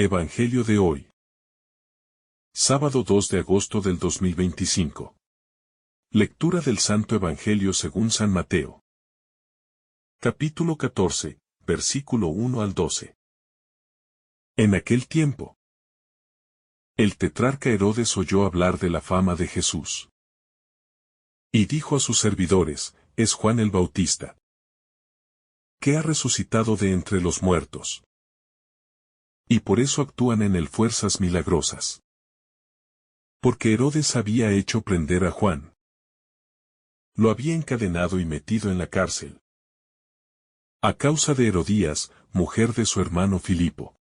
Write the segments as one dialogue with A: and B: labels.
A: Evangelio de hoy. Sábado 2 de agosto del 2025. Lectura del Santo Evangelio según San Mateo. Capítulo 14, versículo 1 al 12. En aquel tiempo, el tetrarca Herodes oyó hablar de la fama de Jesús. Y dijo a sus servidores: es Juan el Bautista, que ha resucitado de entre los muertos. Y por eso actúan en él fuerzas milagrosas. Porque Herodes había hecho prender a Juan. Lo había encadenado y metido en la cárcel, a causa de Herodías, mujer de su hermano Filipo.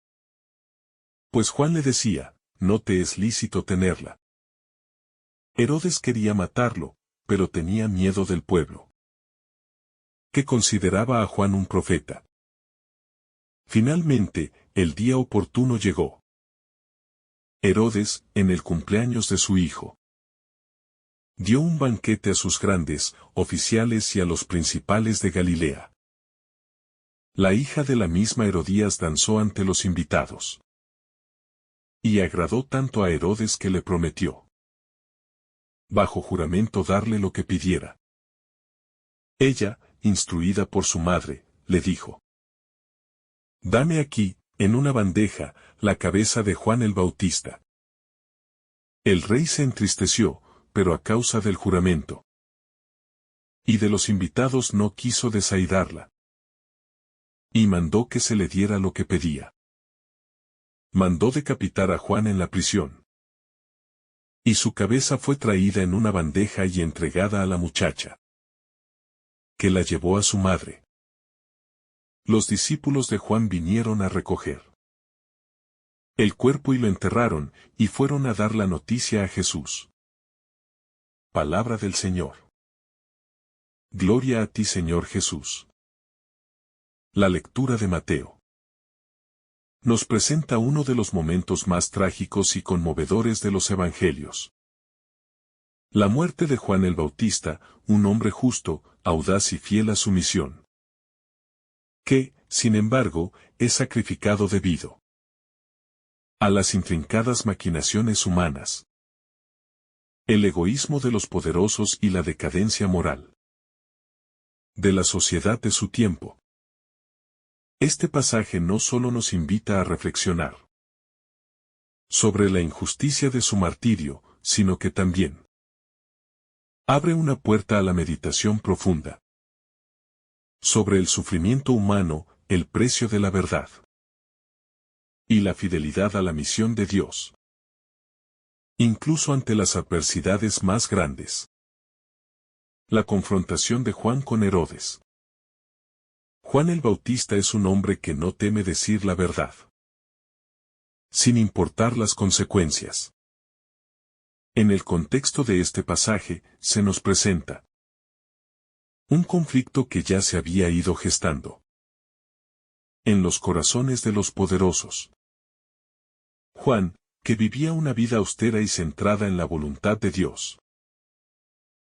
A: Pues Juan le decía: no te es lícito tenerla. Herodes quería matarlo, pero tenía miedo del pueblo, que consideraba a Juan un profeta. Finalmente, el día oportuno llegó. Herodes, en el cumpleaños de su hijo, dio un banquete a sus grandes oficiales y a los principales de Galilea. La hija de la misma Herodías danzó ante los invitados. Y agradó tanto a Herodes que le prometió, bajo juramento, darle lo que pidiera. Ella, instruida por su madre, le dijo: dame aquí, en una bandeja, la cabeza de Juan el Bautista. El rey se entristeció, pero a causa del juramento y de los invitados no quiso desairarla. Y mandó que se le diera lo que pedía. Mandó decapitar a Juan en la prisión. Y su cabeza fue traída en una bandeja y entregada a la muchacha, que la llevó a su madre. Los discípulos de Juan vinieron a recoger el cuerpo y lo enterraron, y fueron a dar la noticia a Jesús. Palabra del Señor. Gloria a ti, Señor Jesús. La lectura de Mateo nos presenta uno de los momentos más trágicos y conmovedores de los Evangelios. La muerte de Juan el Bautista, un hombre justo, audaz y fiel a su misión, que, sin embargo, es sacrificado debido a las intrincadas maquinaciones humanas, el egoísmo de los poderosos y la decadencia moral de la sociedad de su tiempo. Este pasaje no solo nos invita a reflexionar sobre la injusticia de su martirio, sino que también abre una puerta a la meditación profunda sobre el sufrimiento humano, el precio de la verdad y la fidelidad a la misión de Dios, incluso ante las adversidades más grandes. La confrontación de Juan con Herodes. Juan el Bautista es un hombre que no teme decir la verdad, sin importar las consecuencias. En el contexto de este pasaje, se nos presenta un conflicto que ya se había ido gestando en los corazones de los poderosos. Juan, que vivía una vida austera y centrada en la voluntad de Dios,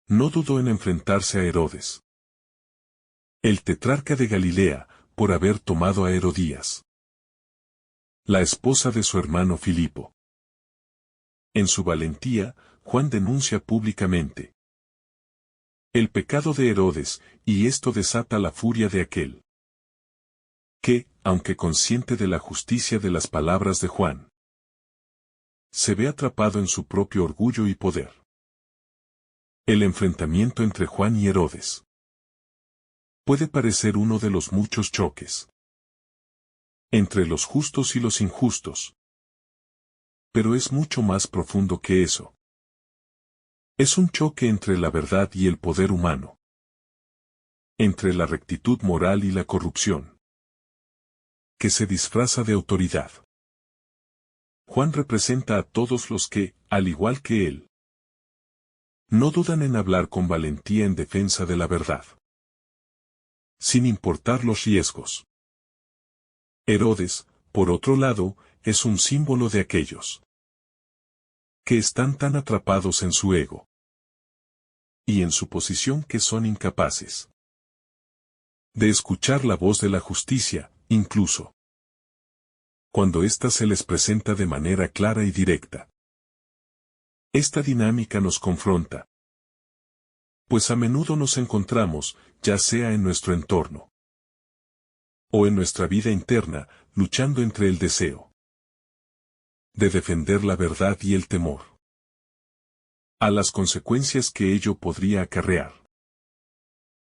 A: no dudó en enfrentarse a Herodes, el tetrarca de Galilea, por haber tomado a Herodías, la esposa de su hermano Filipo. En su valentía, Juan denuncia públicamente el pecado de Herodes, y esto desata la furia de aquel que, aunque consciente de la justicia de las palabras de Juan, se ve atrapado en su propio orgullo y poder. El enfrentamiento entre Juan y Herodes puede parecer uno de los muchos choques entre los justos y los injustos, pero es mucho más profundo que eso. Es un choque entre la verdad y el poder humano, entre la rectitud moral y la corrupción, que se disfraza de autoridad. Juan representa a todos los que, al igual que él, no dudan en hablar con valentía en defensa de la verdad, sin importar los riesgos. Herodes, por otro lado, es un símbolo de aquellos que están tan atrapados en su ego y en su posición que son incapaces de escuchar la voz de la justicia, incluso cuando ésta se les presenta de manera clara y directa. Esta dinámica nos confronta, pues a menudo nos encontramos, ya sea en nuestro entorno o en nuestra vida interna, luchando entre el deseo de defender la verdad y el temor a las consecuencias que ello podría acarrear.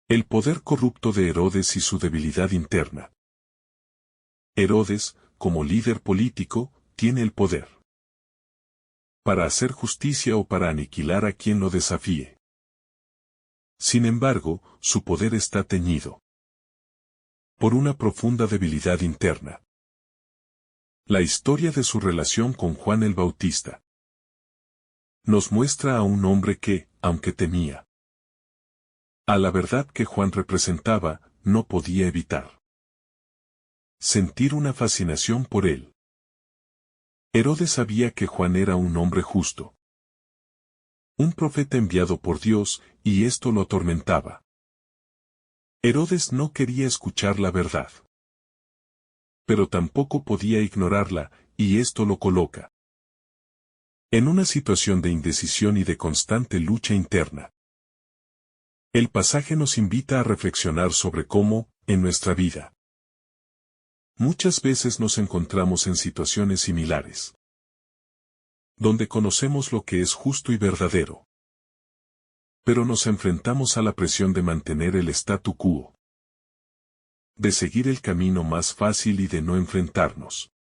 A: El poder corrupto de Herodes y su debilidad interna. Herodes, como líder político, tiene el poder para hacer justicia o para aniquilar a quien lo desafíe. Sin embargo, su poder está teñido por una profunda debilidad interna. La historia de su relación con Juan el Bautista nos muestra a un hombre que, aunque temía a la verdad que Juan representaba, no podía evitar sentir una fascinación por él. Herodes sabía que Juan era un hombre justo, un profeta enviado por Dios, y esto lo atormentaba. Herodes no quería escuchar la verdad, pero tampoco podía ignorarla, y esto lo coloca en una situación de indecisión y de constante lucha interna. El pasaje nos invita a reflexionar sobre cómo, en nuestra vida, muchas veces nos encontramos en situaciones similares, donde conocemos lo que es justo y verdadero, pero nos enfrentamos a la presión de mantener el statu quo, de seguir el camino más fácil y de no enfrentarnos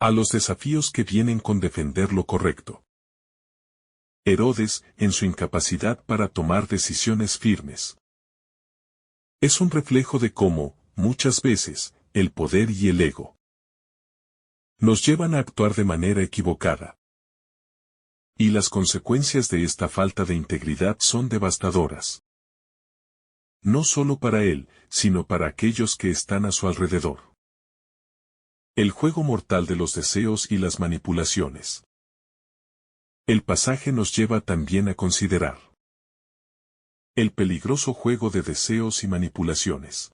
A: a los desafíos que vienen con defender lo correcto. Herodes, en su incapacidad para tomar decisiones firmes, es un reflejo de cómo, muchas veces, el poder y el ego nos llevan a actuar de manera equivocada. Y las consecuencias de esta falta de integridad son devastadoras. No solo para él, sino para aquellos que están a su alrededor. El juego mortal de los deseos y las manipulaciones. El pasaje nos lleva también a considerar el peligroso juego de deseos y manipulaciones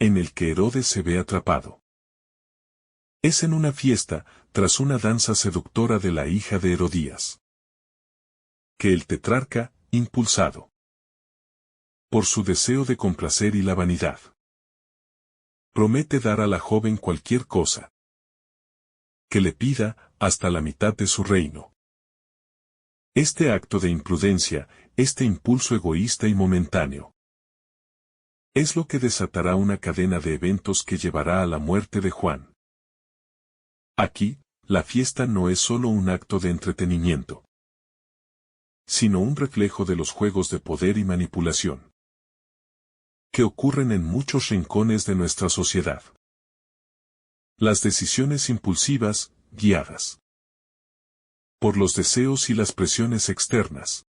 A: en el que Herodes se ve atrapado. Es en una fiesta, tras una danza seductora de la hija de Herodías, que el tetrarca, impulsado por su deseo de complacer y la vanidad, promete dar a la joven cualquier cosa que le pida, hasta la mitad de su reino. Este acto de imprudencia, este impulso egoísta y momentáneo, es lo que desatará una cadena de eventos que llevará a la muerte de Juan. Aquí, la fiesta no es solo un acto de entretenimiento, sino un reflejo de los juegos de poder y manipulación que ocurren en muchos rincones de nuestra sociedad. Las decisiones impulsivas, guiadas por los deseos y las presiones externas,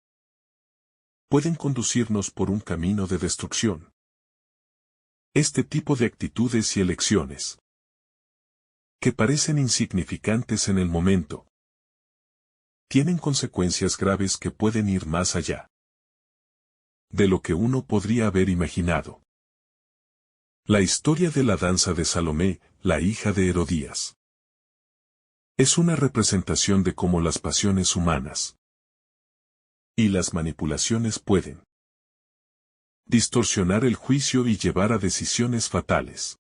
A: pueden conducirnos por un camino de destrucción. Este tipo de actitudes y elecciones, que parecen insignificantes en el momento, tienen consecuencias graves que pueden ir más allá de lo que uno podría haber imaginado. La historia de la danza de Salomé, la hija de Herodías, es una representación de cómo las pasiones humanas y las manipulaciones pueden distorsionar el juicio y llevar a decisiones fatales.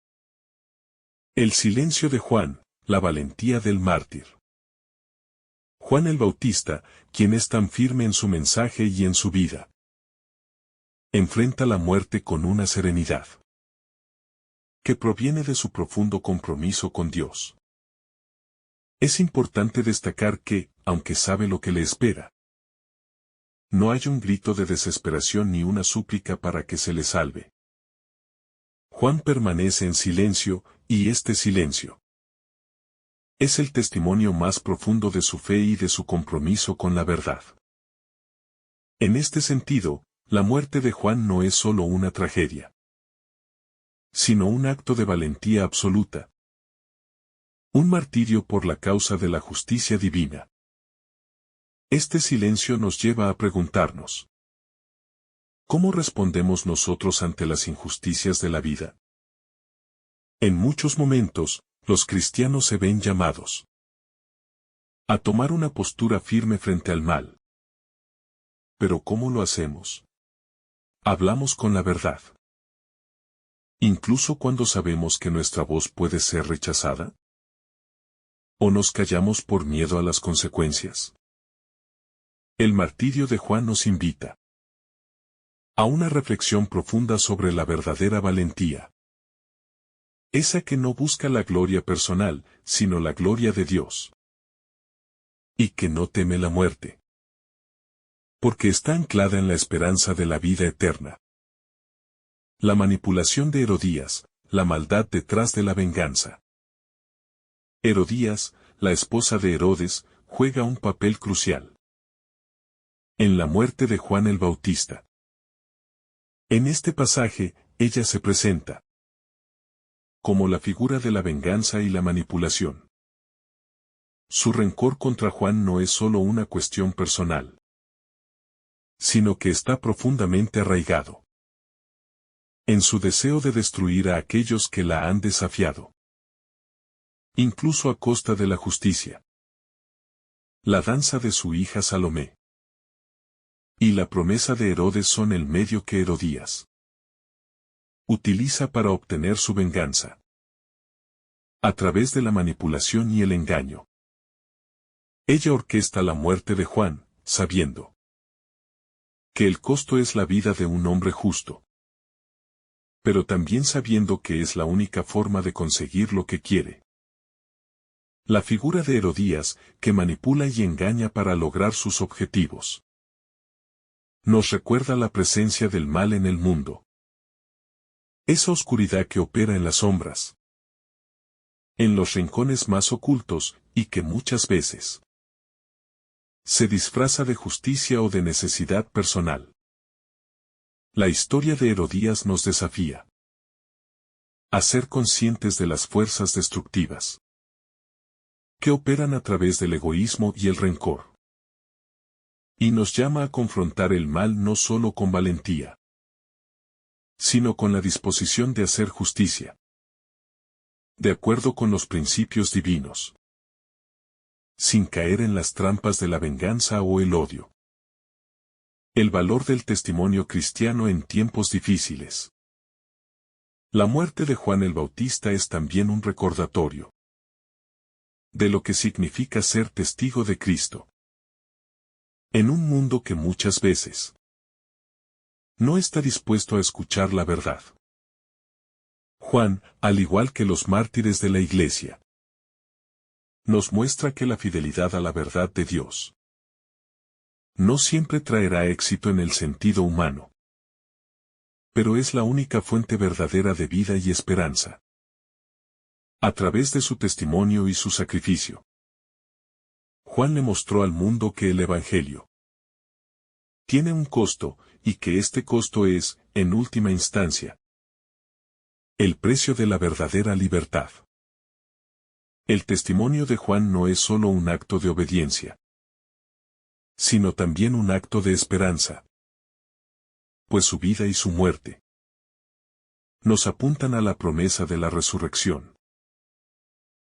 A: El silencio de Juan, la valentía del mártir. Juan el Bautista, quien es tan firme en su mensaje y en su vida, enfrenta la muerte con una serenidad que proviene de su profundo compromiso con Dios. Es importante destacar que, aunque sabe lo que le espera, no hay un grito de desesperación ni una súplica para que se le salve. Juan permanece en silencio, y este silencio es el testimonio más profundo de su fe y de su compromiso con la verdad. En este sentido, la muerte de Juan no es solo una tragedia, sino un acto de valentía absoluta. Un martirio por la causa de la justicia divina. Este silencio nos lleva a preguntarnos: ¿cómo respondemos nosotros ante las injusticias de la vida? En muchos momentos, los cristianos se ven llamados a tomar una postura firme frente al mal. Pero ¿cómo lo hacemos? Hablamos con la verdad. Incluso cuando sabemos que nuestra voz puede ser rechazada. ¿O nos callamos por miedo a las consecuencias? El martirio de Juan nos invita a una reflexión profunda sobre la verdadera valentía. Esa que no busca la gloria personal, sino la gloria de Dios. Y que no teme la muerte. Porque está anclada en la esperanza de la vida eterna. La manipulación de Herodías, la maldad detrás de la venganza. Herodías, la esposa de Herodes, juega un papel crucial en la muerte de Juan el Bautista. En este pasaje, ella se presenta como la figura de la venganza y la manipulación. Su rencor contra Juan no es solo una cuestión personal, sino que está profundamente arraigado en su deseo de destruir a aquellos que la han desafiado, incluso a costa de la justicia. La danza de su hija Salomé y la promesa de Herodes son el medio que Herodías utiliza para obtener su venganza. A través de la manipulación y el engaño. Ella orquesta la muerte de Juan, sabiendo que el costo es la vida de un hombre justo. Pero también sabiendo que es la única forma de conseguir lo que quiere. La figura de Herodías, que manipula y engaña para lograr sus objetivos. Nos recuerda la presencia del mal en el mundo. Esa oscuridad que opera en las sombras. En los rincones más ocultos, y que muchas veces se disfraza de justicia o de necesidad personal. La historia de Herodías nos desafía a ser conscientes de las fuerzas destructivas que operan a través del egoísmo y el rencor. Y nos llama a confrontar el mal no solo con valentía, sino con la disposición de hacer justicia, de acuerdo con los principios divinos, sin caer en las trampas de la venganza o el odio. El valor del testimonio cristiano en tiempos difíciles. La muerte de Juan el Bautista es también un recordatorio de lo que significa ser testigo de Cristo. En un mundo que muchas veces no está dispuesto a escuchar la verdad. Juan, al igual que los mártires de la Iglesia, nos muestra que la fidelidad a la verdad de Dios no siempre traerá éxito en el sentido humano, pero es la única fuente verdadera de vida y esperanza. A través de su testimonio y su sacrificio, Juan le mostró al mundo que el Evangelio tiene un costo, y que este costo es, en última instancia, el precio de la verdadera libertad. El testimonio de Juan no es solo un acto de obediencia, sino también un acto de esperanza. Pues su vida y su muerte nos apuntan a la promesa de la resurrección.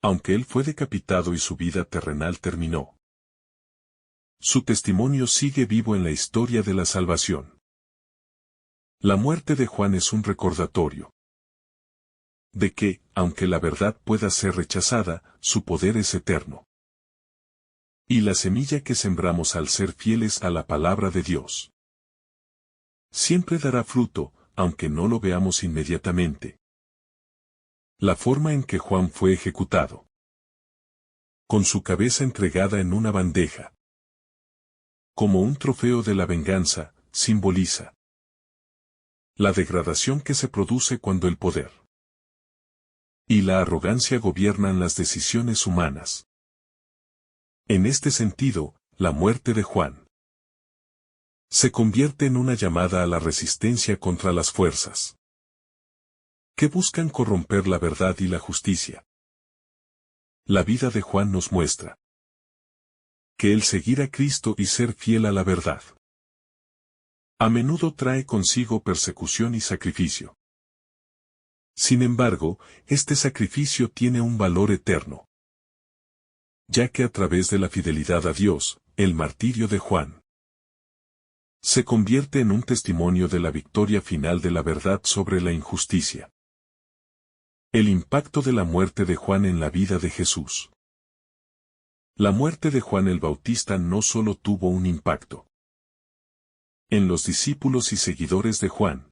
A: Aunque él fue decapitado y su vida terrenal terminó, su testimonio sigue vivo en la historia de la salvación. La muerte de Juan es un recordatorio de que, aunque la verdad pueda ser rechazada, su poder es eterno. Y la semilla que sembramos al ser fieles a la palabra de Dios siempre dará fruto, aunque no lo veamos inmediatamente. La forma en que Juan fue ejecutado, con su cabeza entregada en una bandeja, como un trofeo de la venganza, simboliza la degradación que se produce cuando el poder y la arrogancia gobiernan las decisiones humanas. En este sentido, la muerte de Juan se convierte en una llamada a la resistencia contra las fuerzas que buscan corromper la verdad y la justicia. La vida de Juan nos muestra que el seguir a Cristo y ser fiel a la verdad a menudo trae consigo persecución y sacrificio. Sin embargo, este sacrificio tiene un valor eterno, ya que a través de la fidelidad a Dios, el martirio de Juan se convierte en un testimonio de la victoria final de la verdad sobre la injusticia. El impacto de la muerte de Juan en la vida de Jesús. La muerte de Juan el Bautista no solo tuvo un impacto en los discípulos y seguidores de Juan,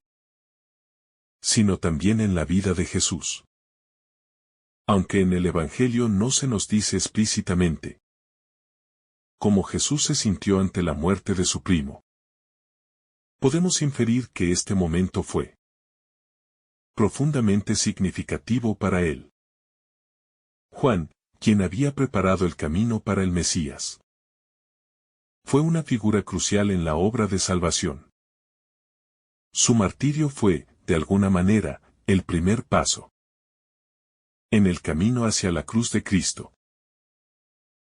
A: sino también en la vida de Jesús. Aunque en el Evangelio no se nos dice explícitamente cómo Jesús se sintió ante la muerte de su primo, podemos inferir que este momento fue profundamente significativo para él. Juan, quien había preparado el camino para el Mesías, fue una figura crucial en la obra de salvación. Su martirio fue, de alguna manera, el primer paso en el camino hacia la cruz de Cristo.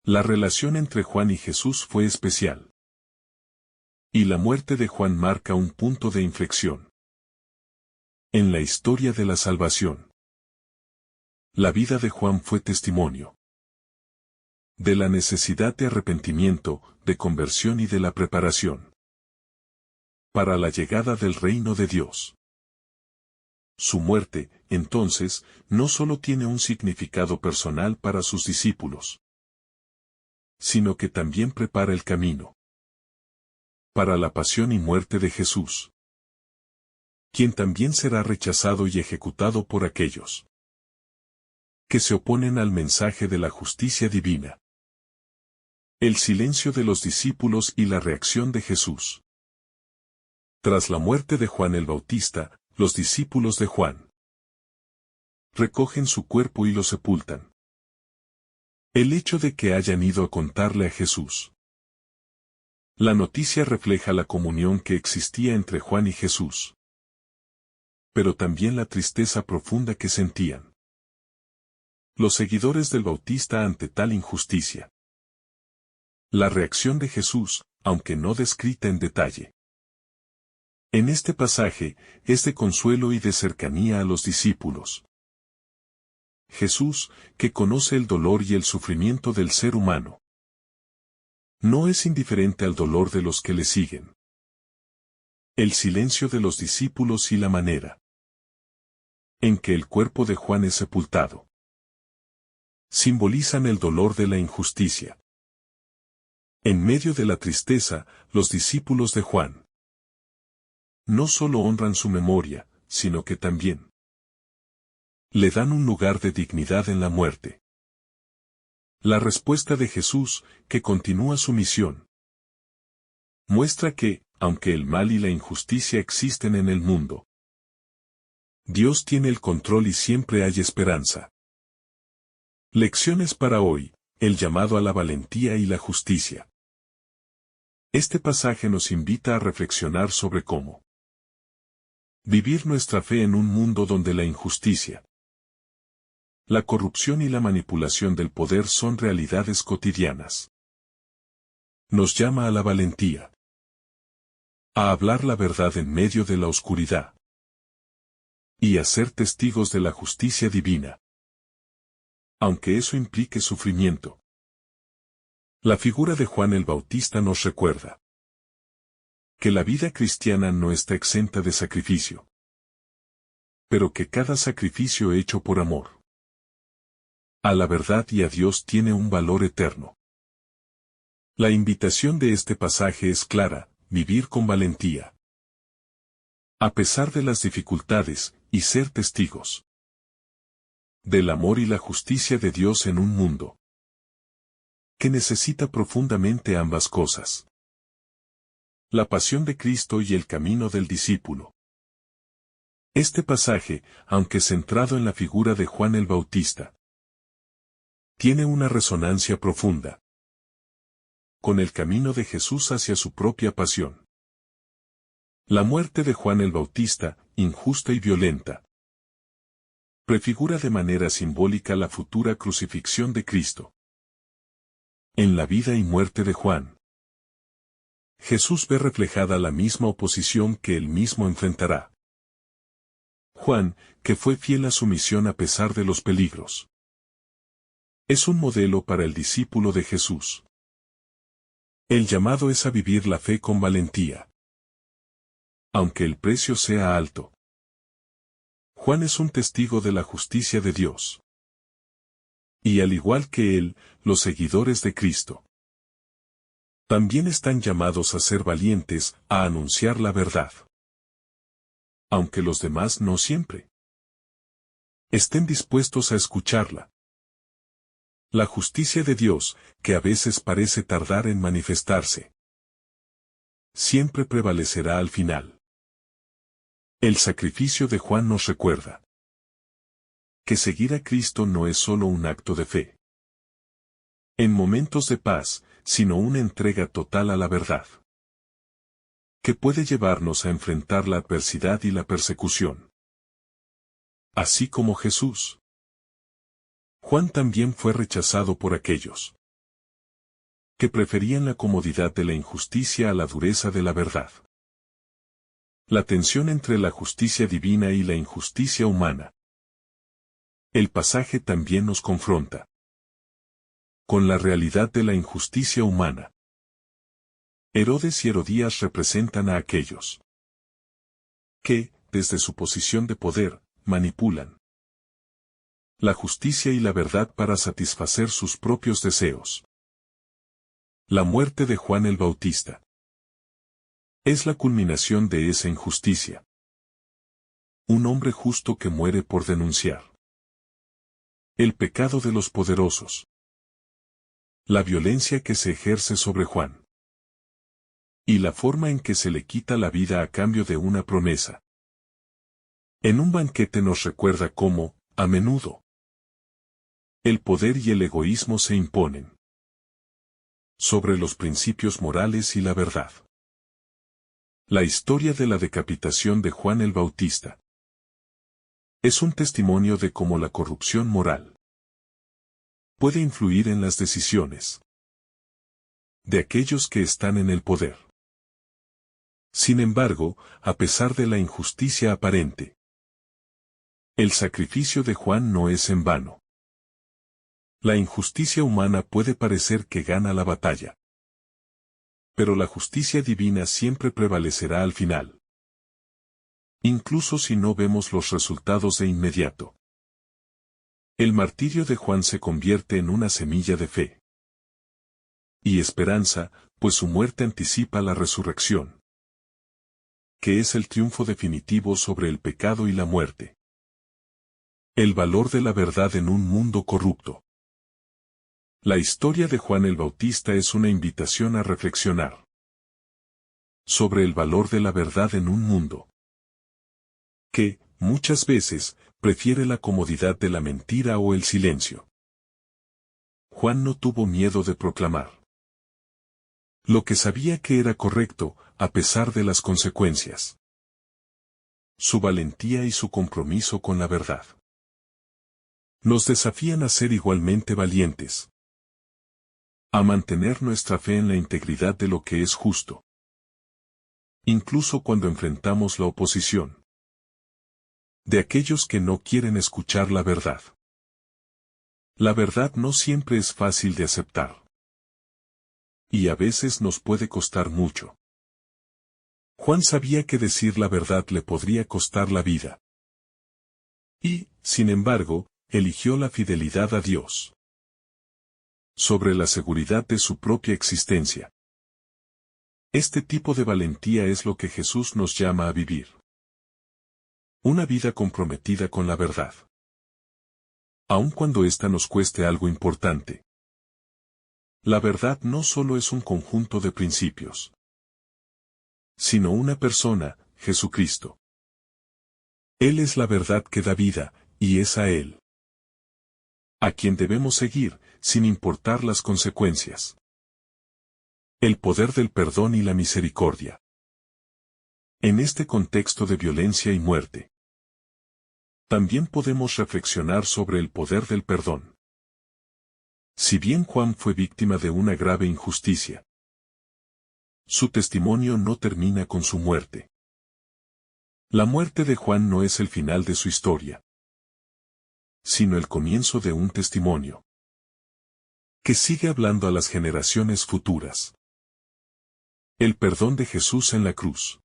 A: La relación entre Juan y Jesús fue especial, y la muerte de Juan marca un punto de inflexión en la historia de la salvación. La vida de Juan fue testimonio de la necesidad de arrepentimiento, de conversión y de la preparación para la llegada del reino de Dios. Su muerte, entonces, no solo tiene un significado personal para sus discípulos, sino que también prepara el camino para la pasión y muerte de Jesús, quien también será rechazado y ejecutado por aquellos que se oponen al mensaje de la justicia divina. El silencio de los discípulos y la reacción de Jesús. Tras la muerte de Juan el Bautista, los discípulos de Juan recogen su cuerpo y lo sepultan. El hecho de que hayan ido a contarle a Jesús la noticia refleja la comunión que existía entre Juan y Jesús, pero también la tristeza profunda que sentían los seguidores del Bautista ante tal injusticia. La reacción de Jesús, aunque no descrita en detalle en este pasaje, es de consuelo y de cercanía a los discípulos. Jesús, que conoce el dolor y el sufrimiento del ser humano, no es indiferente al dolor de los que le siguen. El silencio de los discípulos y la manera en que el cuerpo de Juan es sepultado simbolizan el dolor de la injusticia. En medio de la tristeza, los discípulos de Juan no solo honran su memoria, sino que también le dan un lugar de dignidad en la muerte. La respuesta de Jesús, que continúa su misión, muestra que, aunque el mal y la injusticia existen en el mundo, Dios tiene el control y siempre hay esperanza. Lecciones para hoy, el llamado a la valentía y la justicia. Este pasaje nos invita a reflexionar sobre cómo vivir nuestra fe en un mundo donde la injusticia, la corrupción y la manipulación del poder son realidades cotidianas. Nos llama a la valentía, a hablar la verdad en medio de la oscuridad y a ser testigos de la justicia divina, aunque eso implique sufrimiento. La figura de Juan el Bautista nos recuerda que la vida cristiana no está exenta de sacrificio, pero que cada sacrificio hecho por amor a la verdad y a Dios tiene un valor eterno. La invitación de este pasaje es clara: vivir con valentía, a pesar de las dificultades, y ser testigos del amor y la justicia de Dios en un mundo que necesita profundamente ambas cosas. La pasión de Cristo y el camino del discípulo. Este pasaje, aunque centrado en la figura de Juan el Bautista, tiene una resonancia profunda con el camino de Jesús hacia su propia pasión. La muerte de Juan el Bautista, injusta y violenta, prefigura de manera simbólica la futura crucifixión de Cristo. En la vida y muerte de Juan, Jesús ve reflejada la misma oposición que él mismo enfrentará. Juan, que fue fiel a su misión a pesar de los peligros. Es un modelo para el discípulo de Jesús. El llamado es a vivir la fe con valentía, aunque el precio sea alto. Juan es un testigo de la justicia de Dios. Y al igual que él, los seguidores de Cristo también están llamados a ser valientes, a anunciar la verdad. Aunque los demás no siempre estén dispuestos a escucharla. La justicia de Dios, que a veces parece tardar en manifestarse, siempre prevalecerá al final. El sacrificio de Juan nos recuerda que seguir a Cristo no es solo un acto de fe en momentos de paz, sino una entrega total a la verdad, que puede llevarnos a enfrentar la adversidad y la persecución. Así como Jesús, Juan también fue rechazado por aquellos que preferían la comodidad de la injusticia a la dureza de la verdad. La tensión entre la justicia divina y la injusticia humana. El pasaje también nos confronta con la realidad de la injusticia humana. Herodes y Herodías representan a aquellos que, desde su posición de poder, manipulan la justicia y la verdad para satisfacer sus propios deseos. La muerte de Juan el Bautista es la culminación de esa injusticia. Un hombre justo que muere por denunciar el pecado de los poderosos. La violencia que se ejerce sobre Juan. Y la forma en que se le quita la vida a cambio de una promesa. En un banquete nos recuerda cómo, a menudo, el poder y el egoísmo se imponen sobre los principios morales y la verdad. La historia de la decapitación de Juan el Bautista es un testimonio de cómo la corrupción moral puede influir en las decisiones de aquellos que están en el poder. Sin embargo, a pesar de la injusticia aparente, el sacrificio de Juan no es en vano. La injusticia humana puede parecer que gana la batalla, pero la justicia divina siempre prevalecerá al final, incluso si no vemos los resultados de inmediato. El martirio de Juan se convierte en una semilla de fe y esperanza, pues su muerte anticipa la resurrección, que es el triunfo definitivo sobre el pecado y la muerte. El valor de la verdad en un mundo corrupto. La historia de Juan el Bautista es una invitación a reflexionar sobre el valor de la verdad en un mundo que, muchas veces, prefiere la comodidad de la mentira o el silencio. Juan no tuvo miedo de proclamar lo que sabía que era correcto, a pesar de las consecuencias. Su valentía y su compromiso con la verdad nos desafían a ser igualmente valientes, a mantener nuestra fe en la integridad de lo que es justo, incluso cuando enfrentamos la oposición de aquellos que no quieren escuchar la verdad. La verdad no siempre es fácil de aceptar, y a veces nos puede costar mucho. Juan sabía que decir la verdad le podría costar la vida. Y, sin embargo, eligió la fidelidad a Dios sobre la seguridad de su propia existencia. Este tipo de valentía es lo que Jesús nos llama a vivir. Una vida comprometida con la verdad, aun cuando ésta nos cueste algo importante. La verdad no solo es un conjunto de principios, sino una persona, Jesucristo. Él es la verdad que da vida, y es a Él a quien debemos seguir, sin importar las consecuencias. El poder del perdón y la misericordia. En este contexto de violencia y muerte, también podemos reflexionar sobre el poder del perdón. Si bien Juan fue víctima de una grave injusticia, su testimonio no termina con su muerte. La muerte de Juan no es el final de su historia, sino el comienzo de un testimonio que sigue hablando a las generaciones futuras. El perdón de Jesús en la cruz,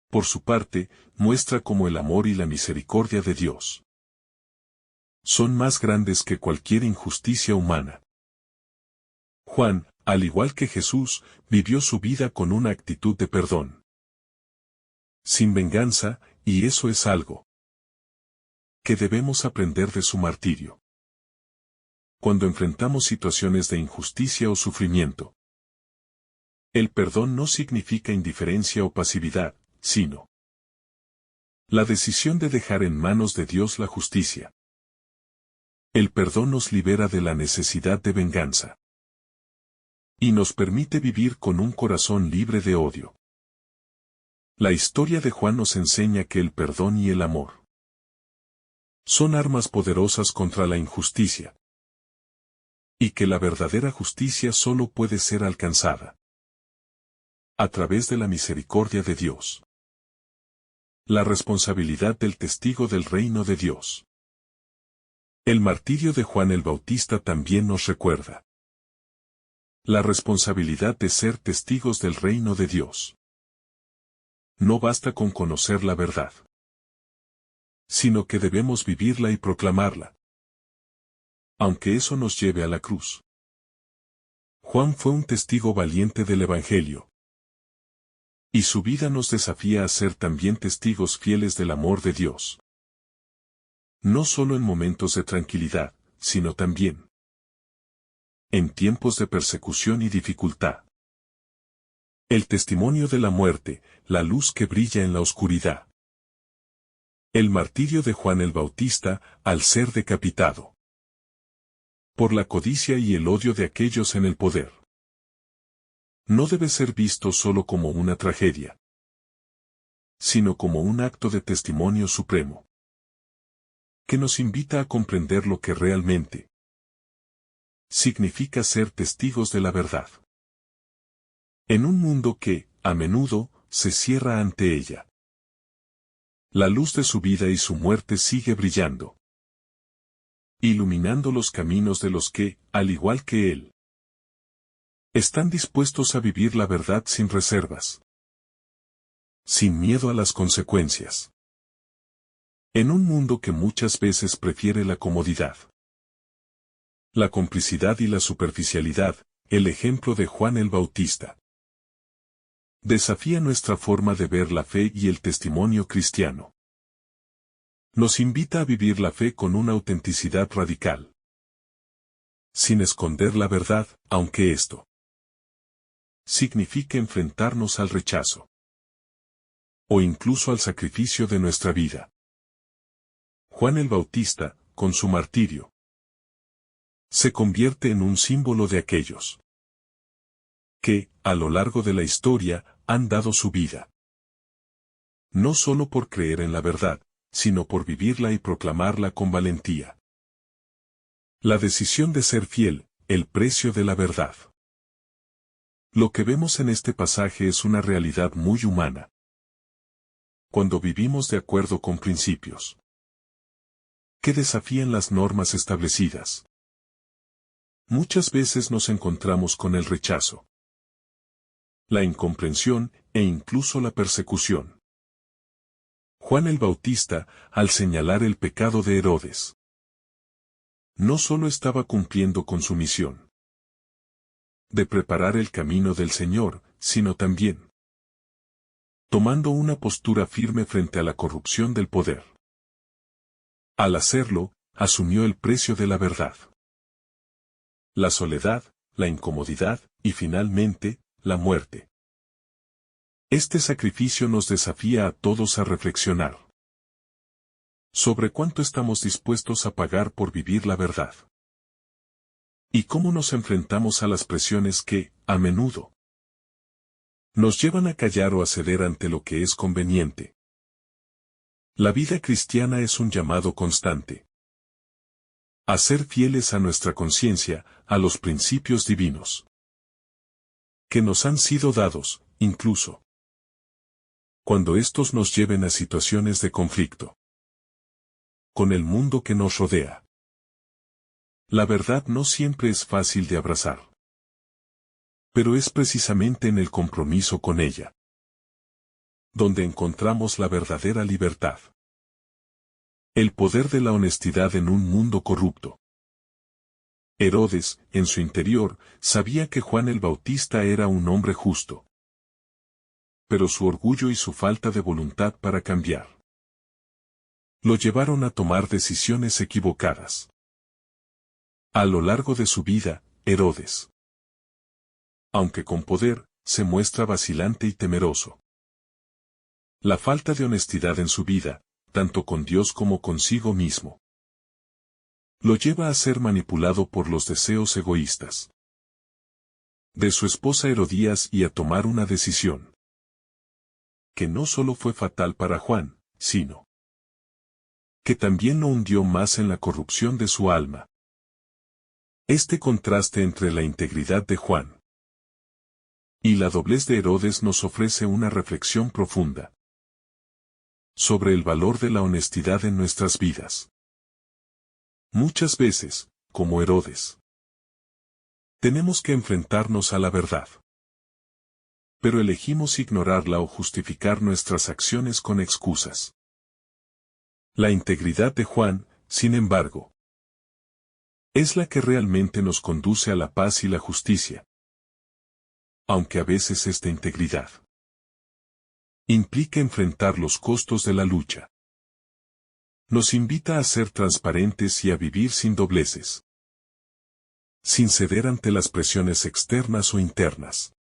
A: por su parte, muestra cómo el amor y la misericordia de Dios son más grandes que cualquier injusticia humana. Juan, al igual que Jesús, vivió su vida con una actitud de perdón, sin venganza, y eso es algo que debemos aprender de su martirio. Cuando enfrentamos situaciones de injusticia o sufrimiento, el perdón no significa indiferencia o pasividad, sino la decisión de dejar en manos de Dios la justicia. El perdón nos libera de la necesidad de venganza y nos permite vivir con un corazón libre de odio. La historia de Juan nos enseña que el perdón y el amor son armas poderosas contra la injusticia, y que la verdadera justicia solo puede ser alcanzada a través de la misericordia de Dios. La responsabilidad del testigo del reino de Dios. El martirio de Juan el Bautista también nos recuerda la responsabilidad de ser testigos del reino de Dios. No basta con conocer la verdad, sino que debemos vivirla y proclamarla, aunque eso nos lleve a la cruz. Juan fue un testigo valiente del Evangelio, y su vida nos desafía a ser también testigos fieles del amor de Dios. No solo en momentos de tranquilidad, sino también en tiempos de persecución y dificultad. El testimonio de la muerte, la luz que brilla en la oscuridad. El martirio de Juan el Bautista, al ser decapitado por la codicia y el odio de aquellos en el poder, no debe ser visto solo como una tragedia, sino como un acto de testimonio supremo, que nos invita a comprender lo que realmente significa ser testigos de la verdad. En un mundo que, a menudo, se cierra ante ella, la luz de su vida y su muerte sigue brillando, iluminando los caminos de los que, al igual que él, están dispuestos a vivir la verdad sin reservas, sin miedo a las consecuencias. En un mundo que muchas veces prefiere la comodidad, la complicidad y la superficialidad, el ejemplo de Juan el Bautista desafía nuestra forma de ver la fe y el testimonio cristiano. Nos invita a vivir la fe con una autenticidad radical, sin esconder la verdad, aunque esto signifique enfrentarnos al rechazo o incluso al sacrificio de nuestra vida. Juan el Bautista, con su martirio, se convierte en un símbolo de aquellos que, a lo largo de la historia, han dado su vida, no solo por creer en la verdad, sino por vivirla y proclamarla con valentía. La decisión de ser fiel, el precio de la verdad. Lo que vemos en este pasaje es una realidad muy humana. Cuando vivimos de acuerdo con principios que desafían las normas establecidas, muchas veces nos encontramos con el rechazo, la incomprensión e incluso la persecución. Juan el Bautista, al señalar el pecado de Herodes, no solo estaba cumpliendo con su misión de preparar el camino del Señor, sino también tomando una postura firme frente a la corrupción del poder. Al hacerlo, asumió el precio de la verdad, la soledad, la incomodidad, y finalmente, la muerte. Este sacrificio nos desafía a todos a reflexionar sobre cuánto estamos dispuestos a pagar por vivir la verdad, y cómo nos enfrentamos a las presiones que, a menudo, nos llevan a callar o a ceder ante lo que es conveniente. La vida cristiana es un llamado constante a ser fieles a nuestra conciencia, a los principios divinos que nos han sido dados, incluso cuando estos nos lleven a situaciones de conflicto con el mundo que nos rodea. La verdad no siempre es fácil de abrazar, pero es precisamente en el compromiso con ella donde encontramos la verdadera libertad. El poder de la honestidad en un mundo corrupto. Herodes, en su interior, sabía que Juan el Bautista era un hombre justo. Pero su orgullo y su falta de voluntad para cambiar lo llevaron a tomar decisiones equivocadas. A lo largo de su vida, Herodes, aunque con poder, se muestra vacilante y temeroso. La falta de honestidad en su vida, tanto con Dios como consigo mismo, lo lleva a ser manipulado por los deseos egoístas de su esposa Herodías y a tomar una decisión que no solo fue fatal para Juan, sino que también lo hundió más en la corrupción de su alma. Este contraste entre la integridad de Juan y la doblez de Herodes nos ofrece una reflexión profunda sobre el valor de la honestidad en nuestras vidas. Muchas veces, como Herodes, tenemos que enfrentarnos a la verdad. Pero elegimos ignorarla o justificar nuestras acciones con excusas. La integridad de Juan, sin embargo, es la que realmente nos conduce a la paz y la justicia. Aunque a veces esta integridad implica enfrentar los costos de la lucha. Nos invita a ser transparentes y a vivir sin dobleces, sin ceder ante las presiones externas o internas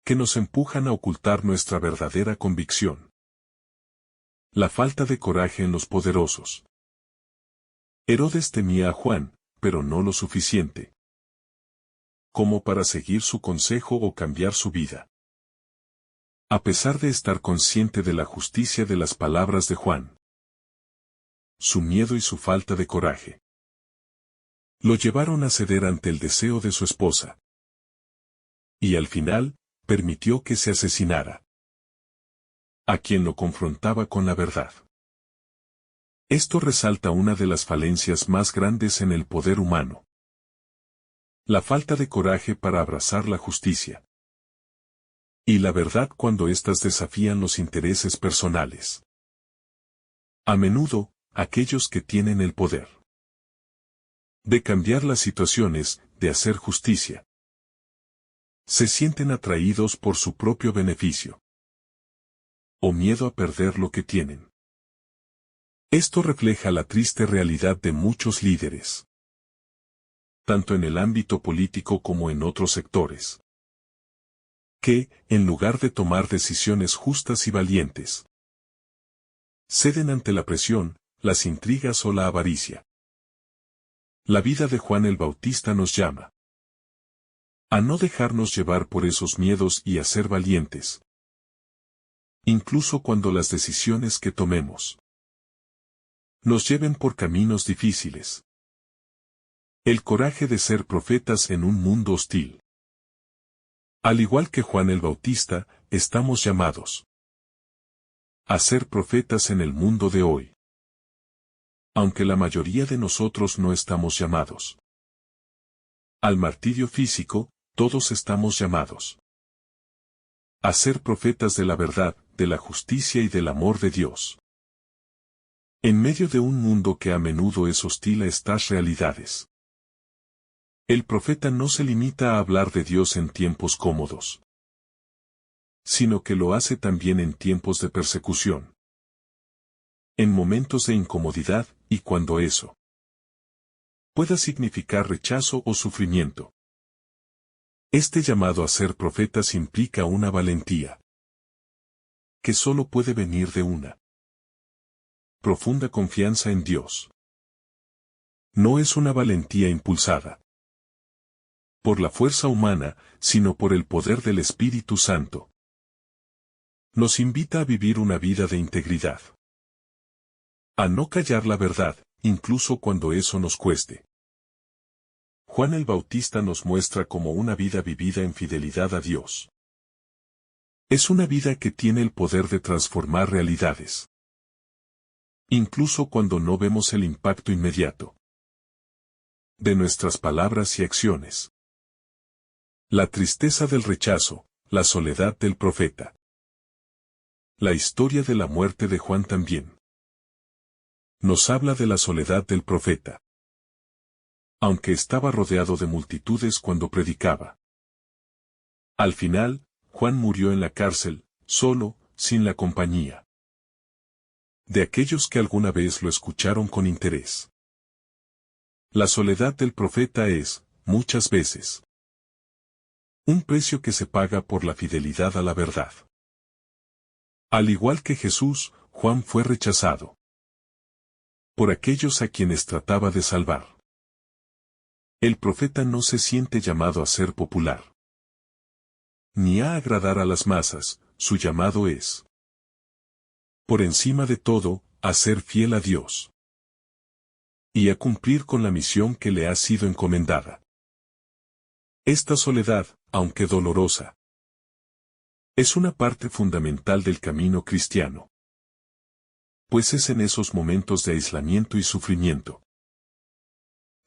A: que nos empujan a ocultar nuestra verdadera convicción. La falta de coraje en los poderosos. Herodes temía a Juan, pero no lo suficiente como para seguir su consejo o cambiar su vida. A pesar de estar consciente de la justicia de las palabras de Juan, su miedo y su falta de coraje lo llevaron a ceder ante el deseo de su esposa. Y al final, permitió que se asesinara a quien lo confrontaba con la verdad. Esto resalta una de las falencias más grandes en el poder humano: la falta de coraje para abrazar la justicia y la verdad cuando éstas desafían los intereses personales. A menudo, aquellos que tienen el poder de cambiar las situaciones, de hacer justicia, se sienten atraídos por su propio beneficio o miedo a perder lo que tienen. Esto refleja la triste realidad de muchos líderes, tanto en el ámbito político como en otros sectores, que, en lugar de tomar decisiones justas y valientes, ceden ante la presión, las intrigas o la avaricia. La vida de Juan el Bautista nos llama a no dejarnos llevar por esos miedos y a ser valientes, incluso cuando las decisiones que tomemos nos lleven por caminos difíciles. El coraje de ser profetas en un mundo hostil. Al igual que Juan el Bautista, estamos llamados a ser profetas en el mundo de hoy. Aunque la mayoría de nosotros no estamos llamados al martirio físico, todos estamos llamados a ser profetas de la verdad, de la justicia y del amor de Dios. En medio de un mundo que a menudo es hostil a estas realidades, el profeta no se limita a hablar de Dios en tiempos cómodos, sino que lo hace también en tiempos de persecución, en momentos de incomodidad, y cuando eso pueda significar rechazo o sufrimiento. Este llamado a ser profetas implica una valentía que solo puede venir de una profunda confianza en Dios. No es una valentía impulsada por la fuerza humana, sino por el poder del Espíritu Santo. Nos invita a vivir una vida de integridad, a no callar la verdad, incluso cuando eso nos cueste. Juan el Bautista nos muestra como una vida vivida en fidelidad a Dios Es una vida que tiene el poder de transformar realidades. Incluso cuando no vemos el impacto inmediato de nuestras palabras y acciones. La tristeza del rechazo, la soledad del profeta. La historia de la muerte de Juan también nos habla de la soledad del profeta. Aunque estaba rodeado de multitudes cuando predicaba. Al final, Juan murió en la cárcel, solo, sin la compañía de aquellos que alguna vez lo escucharon con interés. La soledad del profeta es, muchas veces, un precio que se paga por la fidelidad a la verdad. Al igual que Jesús, Juan fue rechazado por aquellos a quienes trataba de salvar. El profeta no se siente llamado a ser popular, ni a agradar a las masas. Su llamado es, por encima de todo, a ser fiel a Dios y a cumplir con la misión que le ha sido encomendada. Esta soledad, aunque dolorosa, es una parte fundamental del camino cristiano. Pues es en esos momentos de aislamiento y sufrimiento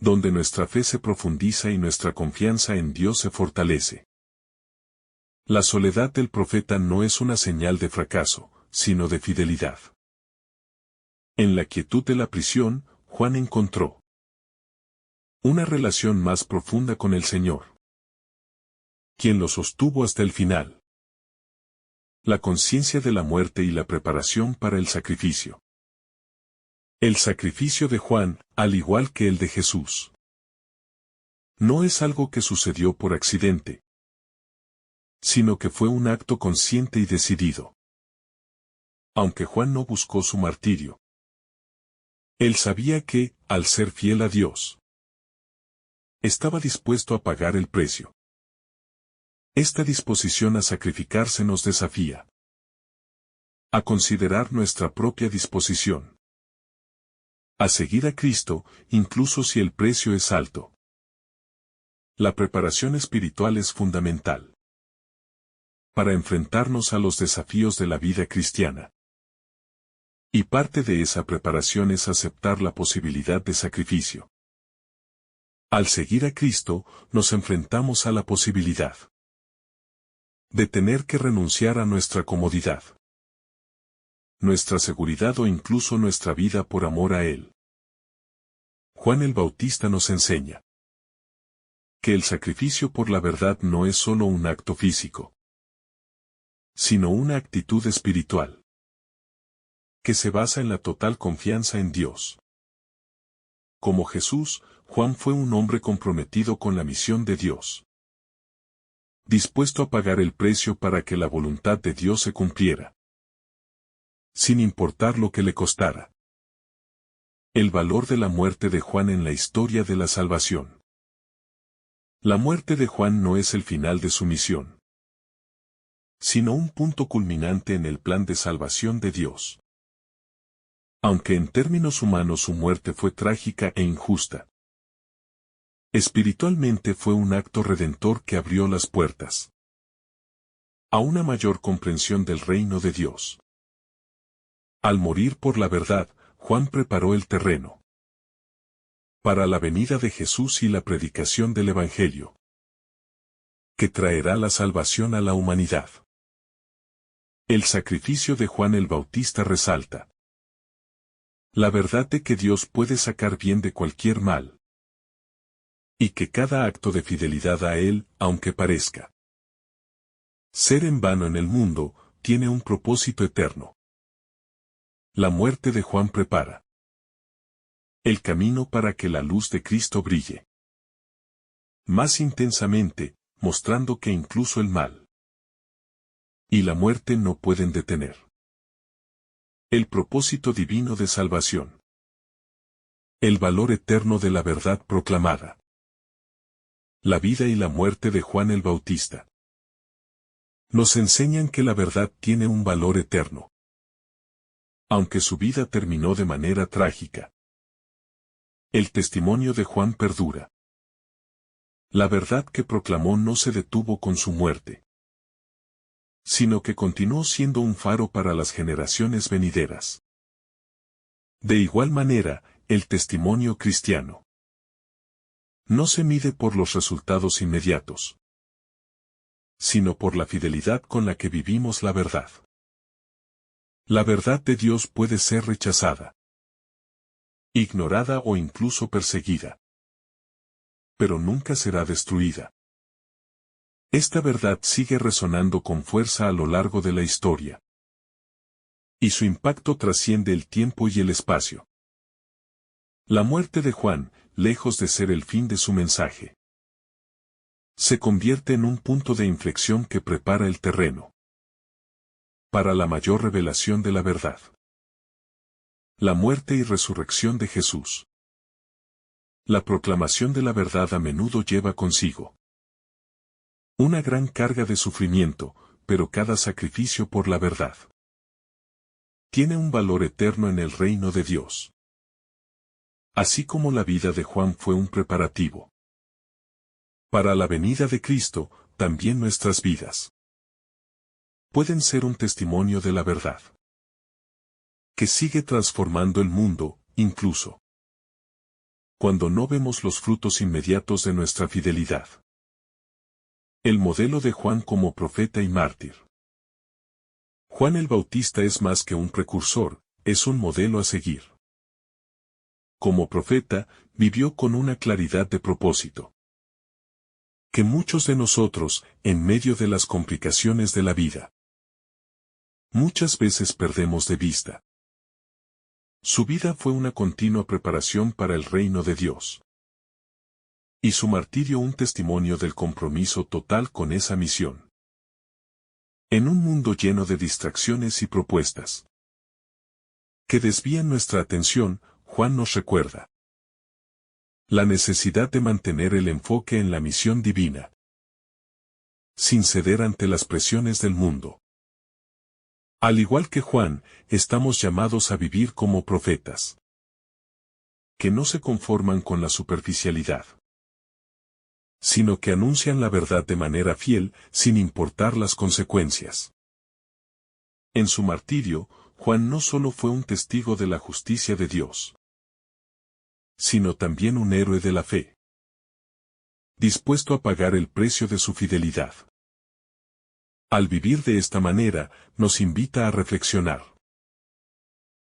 A: donde nuestra fe se profundiza y nuestra confianza en Dios se fortalece. La soledad del profeta no es una señal de fracaso, sino de fidelidad. En la quietud de la prisión, Juan encontró una relación más profunda con el Señor, quien lo sostuvo hasta el final. La conciencia de la muerte y la preparación para el sacrificio. El sacrificio de Juan, al igual que el de Jesús, no es algo que sucedió por accidente, sino que fue un acto consciente y decidido. Aunque Juan no buscó su martirio, él sabía que, al ser fiel a Dios, estaba dispuesto a pagar el precio. Esta disposición a sacrificarse nos desafía a considerar nuestra propia disposición a seguir a Cristo, incluso si el precio es alto. La preparación espiritual es fundamental para enfrentarnos a los desafíos de la vida cristiana. Y parte de esa preparación es aceptar la posibilidad de sacrificio. Al seguir a Cristo, nos enfrentamos a la posibilidad de tener que renunciar a nuestra comodidad, nuestra seguridad o incluso nuestra vida por amor a Él. Juan el Bautista nos enseña que el sacrificio por la verdad no es solo un acto físico, sino una actitud espiritual que se basa en la total confianza en Dios. Como Jesús, Juan fue un hombre comprometido con la misión de Dios, dispuesto a pagar el precio para que la voluntad de Dios se cumpliera, sin importar lo que le costara. El valor de la muerte de Juan en la historia de la salvación. La muerte de Juan no es el final de su misión, sino un punto culminante en el plan de salvación de Dios. Aunque en términos humanos su muerte fue trágica e injusta, espiritualmente fue un acto redentor que abrió las puertas a una mayor comprensión del reino de Dios. Al morir por la verdad, Juan preparó el terreno para la venida de Jesús y la predicación del Evangelio, que traerá la salvación a la humanidad. El sacrificio de Juan el Bautista resalta la verdad de que Dios puede sacar bien de cualquier mal, y que cada acto de fidelidad a Él, aunque parezca ser en vano en el mundo, tiene un propósito eterno. La muerte de Juan prepara el camino para que la luz de Cristo brille más intensamente, mostrando que incluso el mal y la muerte no pueden detener el propósito divino de salvación. El valor eterno de la verdad proclamada. La vida y la muerte de Juan el Bautista nos enseñan que la verdad tiene un valor eterno. Aunque su vida terminó de manera trágica, el testimonio de Juan perdura. La verdad que proclamó no se detuvo con su muerte, sino que continuó siendo un faro para las generaciones venideras. De igual manera, el testimonio cristiano no se mide por los resultados inmediatos, sino por la fidelidad con la que vivimos la verdad. La verdad de Dios puede ser rechazada, ignorada o incluso perseguida, pero nunca será destruida. Esta verdad sigue resonando con fuerza a lo largo de la historia, y su impacto trasciende el tiempo y el espacio. La muerte de Juan, lejos de ser el fin de su mensaje, se convierte en un punto de inflexión que prepara el terreno para la mayor revelación de la verdad. La muerte y resurrección de Jesús. La proclamación de la verdad a menudo lleva consigo una gran carga de sufrimiento, pero cada sacrificio por la verdad tiene un valor eterno en el reino de Dios. Así como la vida de Juan fue un preparativo para la venida de Cristo, también nuestras vidas pueden ser un testimonio de la verdad que sigue transformando el mundo, incluso cuando no vemos los frutos inmediatos de nuestra fidelidad. El modelo de Juan como profeta y mártir. Juan el Bautista es más que un precursor, es un modelo a seguir. Como profeta, vivió con una claridad de propósito que muchos de nosotros, en medio de las complicaciones de la vida, muchas veces perdemos de vista. Su vida fue una continua preparación para el reino de Dios, y su martirio un testimonio del compromiso total con esa misión. En un mundo lleno de distracciones y propuestas que desvían nuestra atención, Juan nos recuerda la necesidad de mantener el enfoque en la misión divina, sin ceder ante las presiones del mundo. Al igual que Juan, estamos llamados a vivir como profetas, que no se conforman con la superficialidad, sino que anuncian la verdad de manera fiel, sin importar las consecuencias. En su martirio, Juan no solo fue un testigo de la justicia de Dios, sino también un héroe de la fe, dispuesto a pagar el precio de su fidelidad. Al vivir de esta manera, nos invita a reflexionar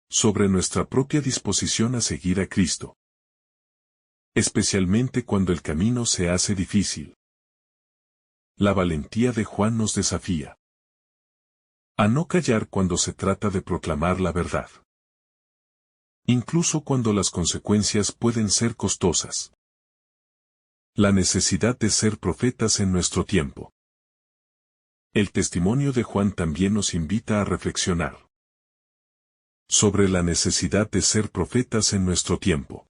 A: sobre nuestra propia disposición a seguir a Cristo, especialmente cuando el camino se hace difícil. La valentía de Juan nos desafía a no callar cuando se trata de proclamar la verdad, incluso cuando las consecuencias pueden ser costosas. La necesidad de ser profetas en nuestro tiempo. El testimonio de Juan también nos invita a reflexionar sobre la necesidad de ser profetas en nuestro tiempo.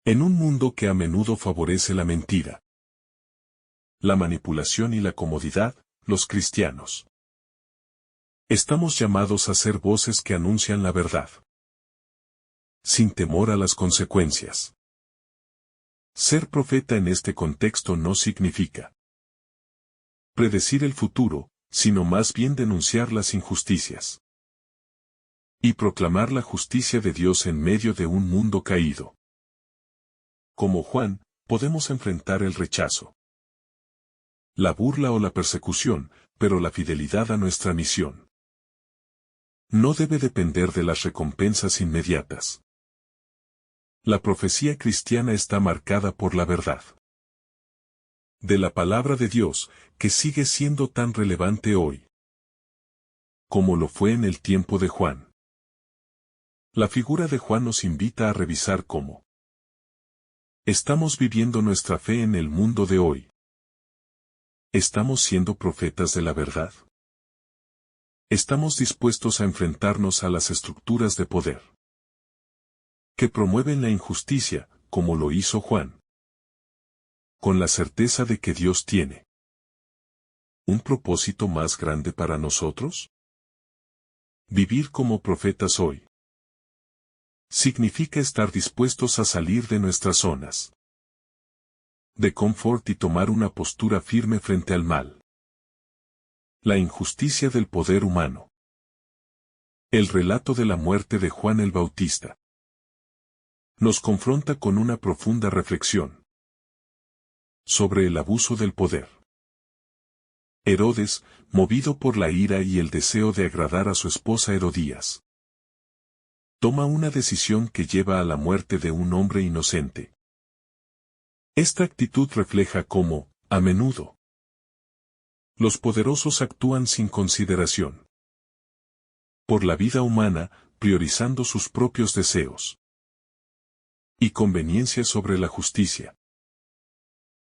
A: En un mundo que a menudo favorece la mentira, la manipulación y la comodidad, los cristianos estamos llamados a ser voces que anuncian la verdad, sin temor a las consecuencias. Ser profeta en este contexto no significa predecir el futuro, sino más bien denunciar las injusticias y proclamar la justicia de Dios en medio de un mundo caído. Como Juan, podemos enfrentar el rechazo, la burla o la persecución, pero la fidelidad a nuestra misión no debe depender de las recompensas inmediatas. La profecía cristiana está marcada por la verdad de la palabra de Dios, que sigue siendo tan relevante hoy como lo fue en el tiempo de Juan. La figura de Juan nos invita a revisar cómo estamos viviendo nuestra fe en el mundo de hoy. ¿Estamos siendo profetas de la verdad? ¿Estamos dispuestos a enfrentarnos a las estructuras de poder que promueven la injusticia, como lo hizo Juan, con la certeza de que Dios tiene un propósito más grande para nosotros? Vivir como profetas hoy significa estar dispuestos a salir de nuestras zonas de confort y tomar una postura firme frente al mal. La injusticia del poder humano. El relato de la muerte de Juan el Bautista nos confronta con una profunda reflexión sobre el abuso del poder. Herodes, movido por la ira y el deseo de agradar a su esposa Herodías, toma una decisión que lleva a la muerte de un hombre inocente. Esta actitud refleja cómo, a menudo, los poderosos actúan sin consideración por la vida humana, priorizando sus propios deseos y conveniencias sobre la justicia.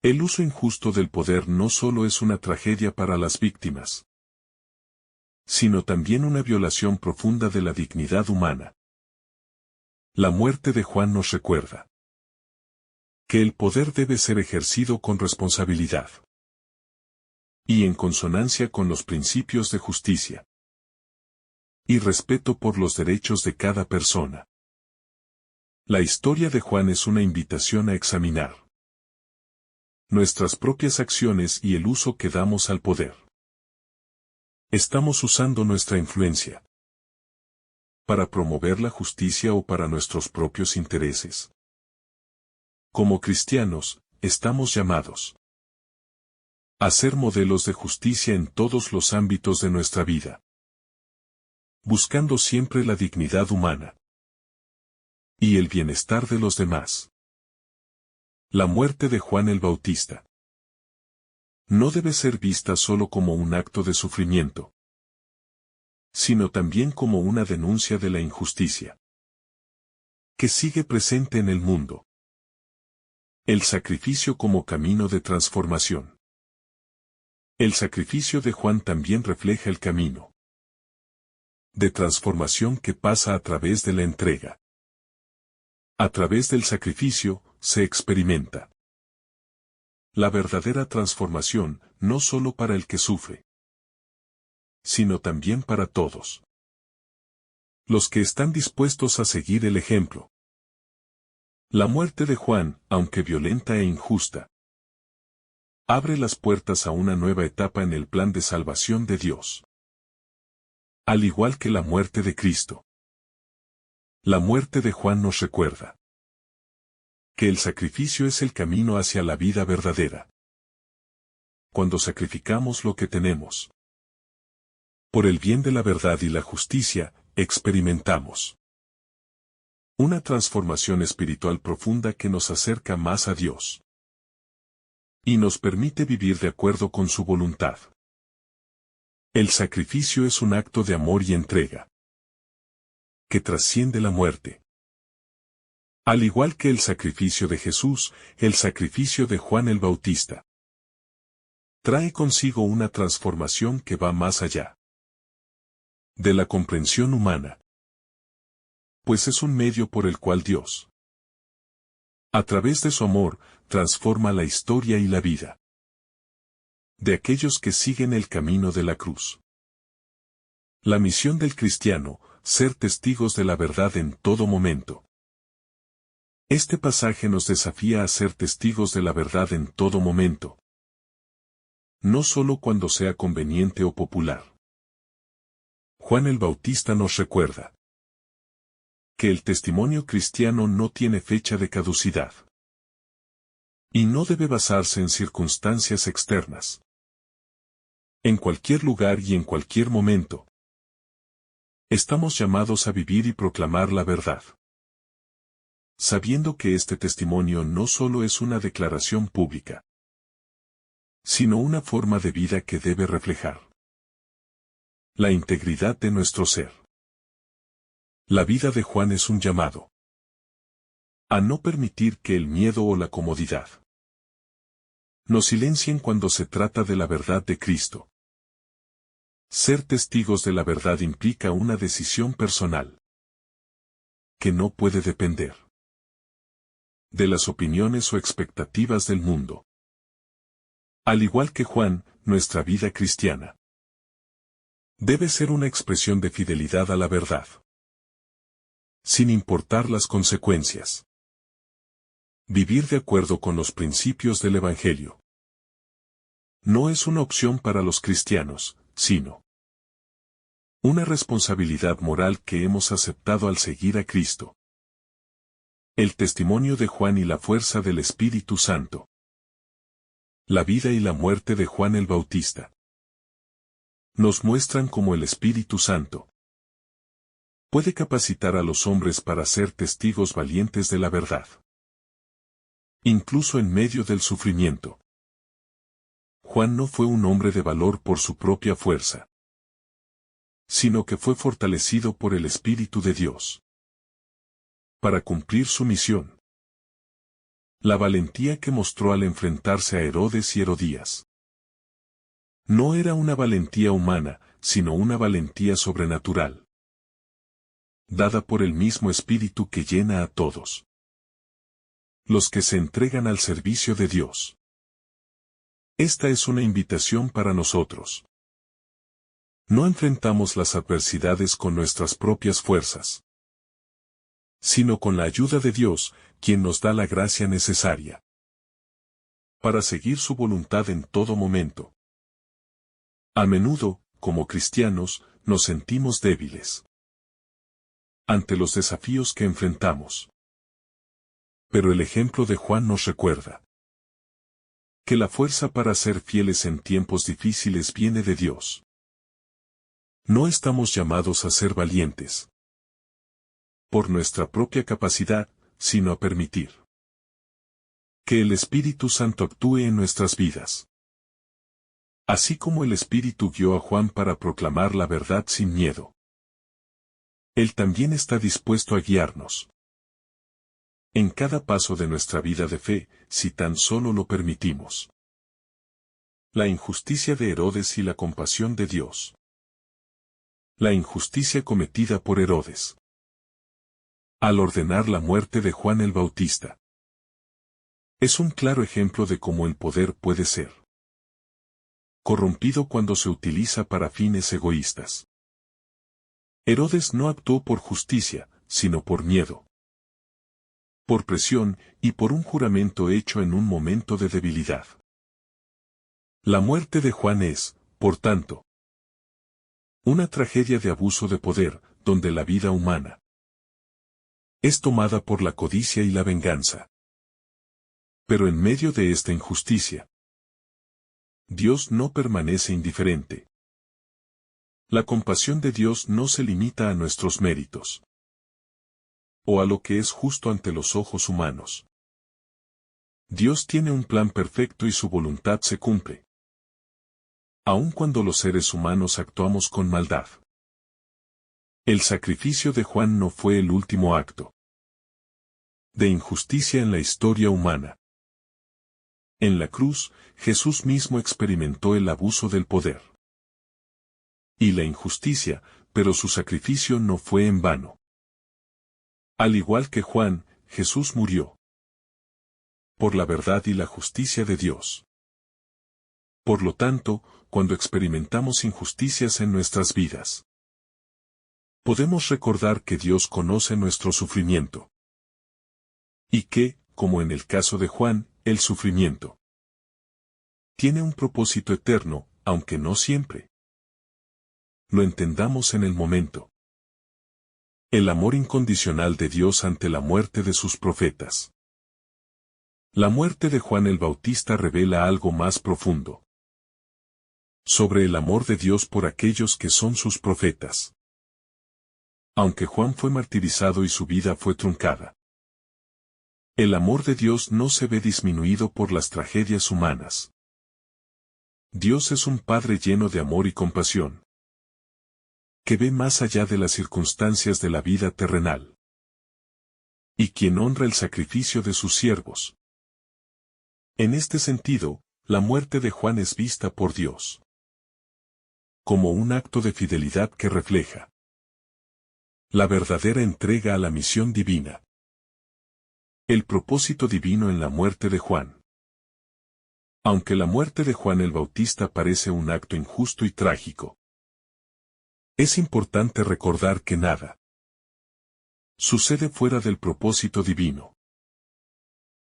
A: El uso injusto del poder no solo es una tragedia para las víctimas, sino también una violación profunda de la dignidad humana. La muerte de Juan nos recuerda que el poder debe ser ejercido con responsabilidad y en consonancia con los principios de justicia y respeto por los derechos de cada persona. La historia de Juan es una invitación a examinar nuestras propias acciones y el uso que damos al poder. ¿Estamos usando nuestra influencia para promover la justicia o para nuestros propios intereses? Como cristianos, estamos llamados a ser modelos de justicia en todos los ámbitos de nuestra vida, buscando siempre la dignidad humana y el bienestar de los demás. La muerte de Juan el Bautista no debe ser vista solo como un acto de sufrimiento, sino también como una denuncia de la injusticia que sigue presente en el mundo. El sacrificio como camino de transformación. El sacrificio de Juan también refleja el camino de transformación que pasa a través de la entrega. A través del sacrificio, se experimenta la verdadera transformación, no solo para el que sufre, sino también para todos los que están dispuestos a seguir el ejemplo. La muerte de Juan, aunque violenta e injusta, abre las puertas a una nueva etapa en el plan de salvación de Dios. Al igual que la muerte de Cristo, la muerte de Juan nos recuerda que el sacrificio es el camino hacia la vida verdadera. Cuando sacrificamos lo que tenemos por el bien de la verdad y la justicia, experimentamos una transformación espiritual profunda que nos acerca más a Dios y nos permite vivir de acuerdo con su voluntad. El sacrificio es un acto de amor y entrega que trasciende la muerte. Al igual que el sacrificio de Jesús, el sacrificio de Juan el Bautista trae consigo una transformación que va más allá de la comprensión humana, pues es un medio por el cual Dios, a través de su amor, transforma la historia y la vida de aquellos que siguen el camino de la cruz. La misión del cristiano, ser testigos de la verdad en todo momento. Este pasaje nos desafía a ser testigos de la verdad en todo momento, no solo cuando sea conveniente o popular. Juan el Bautista nos recuerda que el testimonio cristiano no tiene fecha de caducidad y no debe basarse en circunstancias externas. En cualquier lugar y en cualquier momento, estamos llamados a vivir y proclamar la verdad, sabiendo que este testimonio no solo es una declaración pública, sino una forma de vida que debe reflejar la integridad de nuestro ser. La vida de Juan es un llamado a no permitir que el miedo o la comodidad nos silencien cuando se trata de la verdad de Cristo. Ser testigos de la verdad implica una decisión personal que no puede depender de las opiniones o expectativas del mundo. Al igual que Juan, nuestra vida cristiana debe ser una expresión de fidelidad a la verdad, sin importar las consecuencias. Vivir de acuerdo con los principios del Evangelio no es una opción para los cristianos, sino una responsabilidad moral que hemos aceptado al seguir a Cristo. El testimonio de Juan y la fuerza del Espíritu Santo. La vida y la muerte de Juan el Bautista nos muestran cómo el Espíritu Santo puede capacitar a los hombres para ser testigos valientes de la verdad, incluso en medio del sufrimiento. Juan no fue un hombre de valor por su propia fuerza, sino que fue fortalecido por el Espíritu de Dios para cumplir su misión. La valentía que mostró al enfrentarse a Herodes y Herodías no era una valentía humana, sino una valentía sobrenatural, dada por el mismo Espíritu que llena a todos los que se entregan al servicio de Dios. Esta es una invitación para nosotros. No enfrentamos las adversidades con nuestras propias fuerzas, sino con la ayuda de Dios, quien nos da la gracia necesaria para seguir su voluntad en todo momento. A menudo, como cristianos, nos sentimos débiles ante los desafíos que enfrentamos. Pero el ejemplo de Juan nos recuerda que la fuerza para ser fieles en tiempos difíciles viene de Dios. No estamos llamados a ser valientes por nuestra propia capacidad, sino a permitir que el Espíritu Santo actúe en nuestras vidas. Así como el Espíritu guió a Juan para proclamar la verdad sin miedo, Él también está dispuesto a guiarnos en cada paso de nuestra vida de fe, si tan solo lo permitimos. La injusticia de Herodes y la compasión de Dios. La injusticia cometida por Herodes al ordenar la muerte de Juan el Bautista es un claro ejemplo de cómo el poder puede ser corrompido cuando se utiliza para fines egoístas. Herodes no actuó por justicia, sino por miedo, por presión y por un juramento hecho en un momento de debilidad. La muerte de Juan es, por tanto, una tragedia de abuso de poder, donde la vida humana es tomada por la codicia y la venganza. Pero en medio de esta injusticia, Dios no permanece indiferente. La compasión de Dios no se limita a nuestros méritos o a lo que es justo ante los ojos humanos. Dios tiene un plan perfecto y su voluntad se cumple, aun cuando los seres humanos actuamos con maldad. El sacrificio de Juan no fue el último acto de injusticia en la historia humana. En la cruz, Jesús mismo experimentó el abuso del poder y la injusticia, pero su sacrificio no fue en vano. Al igual que Juan, Jesús murió por la verdad y la justicia de Dios. Por lo tanto, cuando experimentamos injusticias en nuestras vidas, podemos recordar que Dios conoce nuestro sufrimiento y que, como en el caso de Juan, el sufrimiento tiene un propósito eterno, aunque no siempre lo entendamos en el momento. El amor incondicional de Dios ante la muerte de sus profetas. La muerte de Juan el Bautista revela algo más profundo sobre el amor de Dios por aquellos que son sus profetas. Aunque Juan fue martirizado y su vida fue truncada, el amor de Dios no se ve disminuido por las tragedias humanas. Dios es un Padre lleno de amor y compasión, que ve más allá de las circunstancias de la vida terrenal, y quien honra el sacrificio de sus siervos. En este sentido, la muerte de Juan es vista por Dios como un acto de fidelidad que refleja la verdadera entrega a la misión divina. El propósito divino en la muerte de Juan. Aunque la muerte de Juan el Bautista parece un acto injusto y trágico, es importante recordar que nada sucede fuera del propósito divino.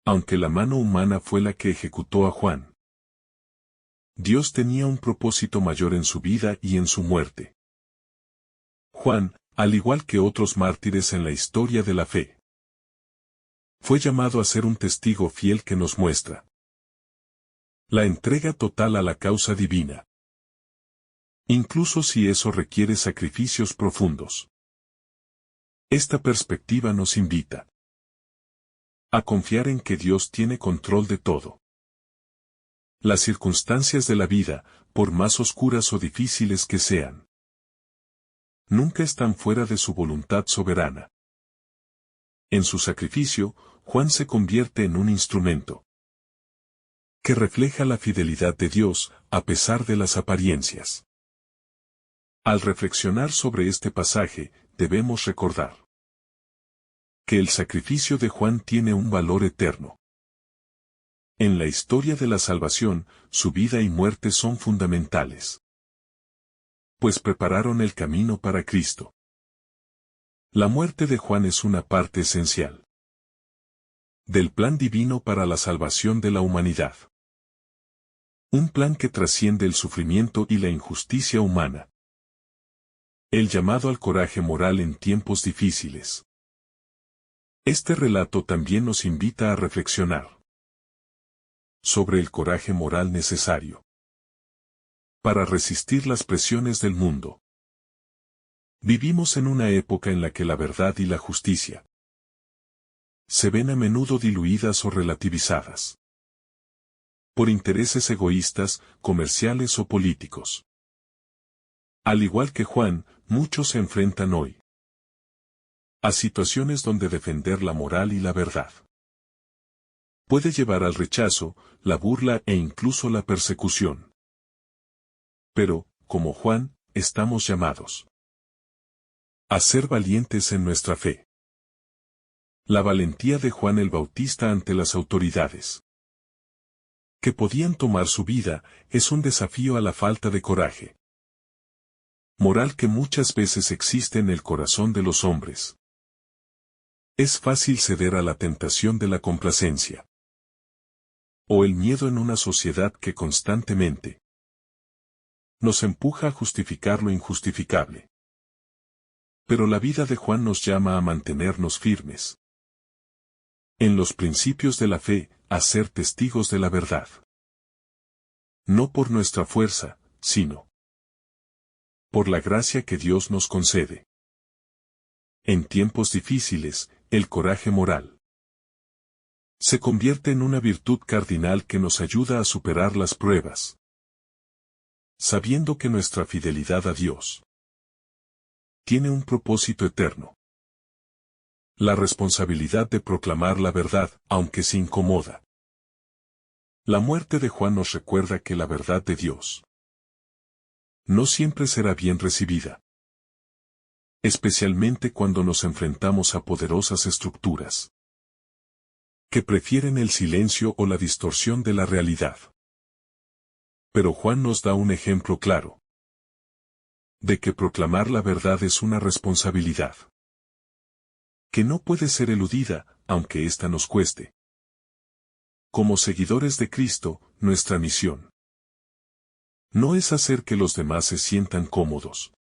A: Aunque la mano humana fue la que ejecutó a Juan, Dios tenía un propósito mayor en su vida y en su muerte. Juan, al igual que otros mártires en la historia de la fe, fue llamado a ser un testigo fiel que nos muestra la entrega total a la causa divina, incluso si eso requiere sacrificios profundos. Esta perspectiva nos invita a confiar en que Dios tiene control de todo. Las circunstancias de la vida, por más oscuras o difíciles que sean, nunca están fuera de su voluntad soberana. En su sacrificio, Juan se convierte en un instrumento que refleja la fidelidad de Dios, a pesar de las apariencias. Al reflexionar sobre este pasaje, debemos recordar que el sacrificio de Juan tiene un valor eterno. En la historia de la salvación, su vida y muerte son fundamentales, pues prepararon el camino para Cristo. La muerte de Juan es una parte esencial del plan divino para la salvación de la humanidad. Un plan que trasciende el sufrimiento y la injusticia humana. El llamado al coraje moral en tiempos difíciles. Este relato también nos invita a reflexionar sobre el coraje moral necesario para resistir las presiones del mundo. Vivimos en una época en la que la verdad y la justicia se ven a menudo diluidas o relativizadas por intereses egoístas, comerciales o políticos. Al igual que Juan, muchos se enfrentan hoy a situaciones donde defender la moral y la verdad puede llevar al rechazo, la burla e incluso la persecución. Pero, como Juan, estamos llamados a ser valientes en nuestra fe. La valentía de Juan el Bautista ante las autoridades que podían tomar su vida, es un desafío a la falta de coraje moral que muchas veces existe en el corazón de los hombres. Es fácil ceder a la tentación de la complacencia o el miedo en una sociedad que constantemente nos empuja a justificar lo injustificable. Pero la vida de Juan nos llama a mantenernos firmes en los principios de la fe, a ser testigos de la verdad. No por nuestra fuerza, sino por la gracia que Dios nos concede. En tiempos difíciles, el coraje moral se convierte en una virtud cardinal que nos ayuda a superar las pruebas, sabiendo que nuestra fidelidad a Dios tiene un propósito eterno. La responsabilidad de proclamar la verdad, aunque se incomoda. La muerte de Juan nos recuerda que la verdad de Dios no siempre será bien recibida, especialmente cuando nos enfrentamos a poderosas estructuras que prefieren el silencio o la distorsión de la realidad. Pero Juan nos da un ejemplo claro de que proclamar la verdad es una responsabilidad que no puede ser eludida, aunque ésta nos cueste. Como seguidores de Cristo, nuestra misión no es hacer que los demás se sientan cómodos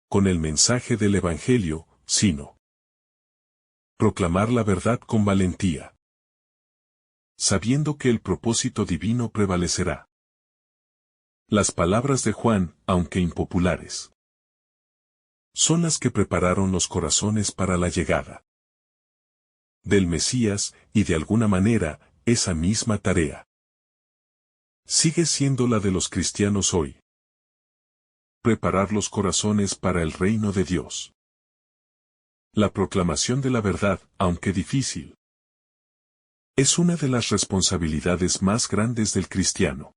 A: con el mensaje del Evangelio, sino proclamar la verdad con valentía, sabiendo que el propósito divino prevalecerá. Las palabras de Juan, aunque impopulares, son las que prepararon los corazones para la llegada del Mesías, y de alguna manera, esa misma tarea sigue siendo la de los cristianos hoy. Preparar los corazones para el reino de Dios. La proclamación de la verdad, aunque difícil, es una de las responsabilidades más grandes del cristiano.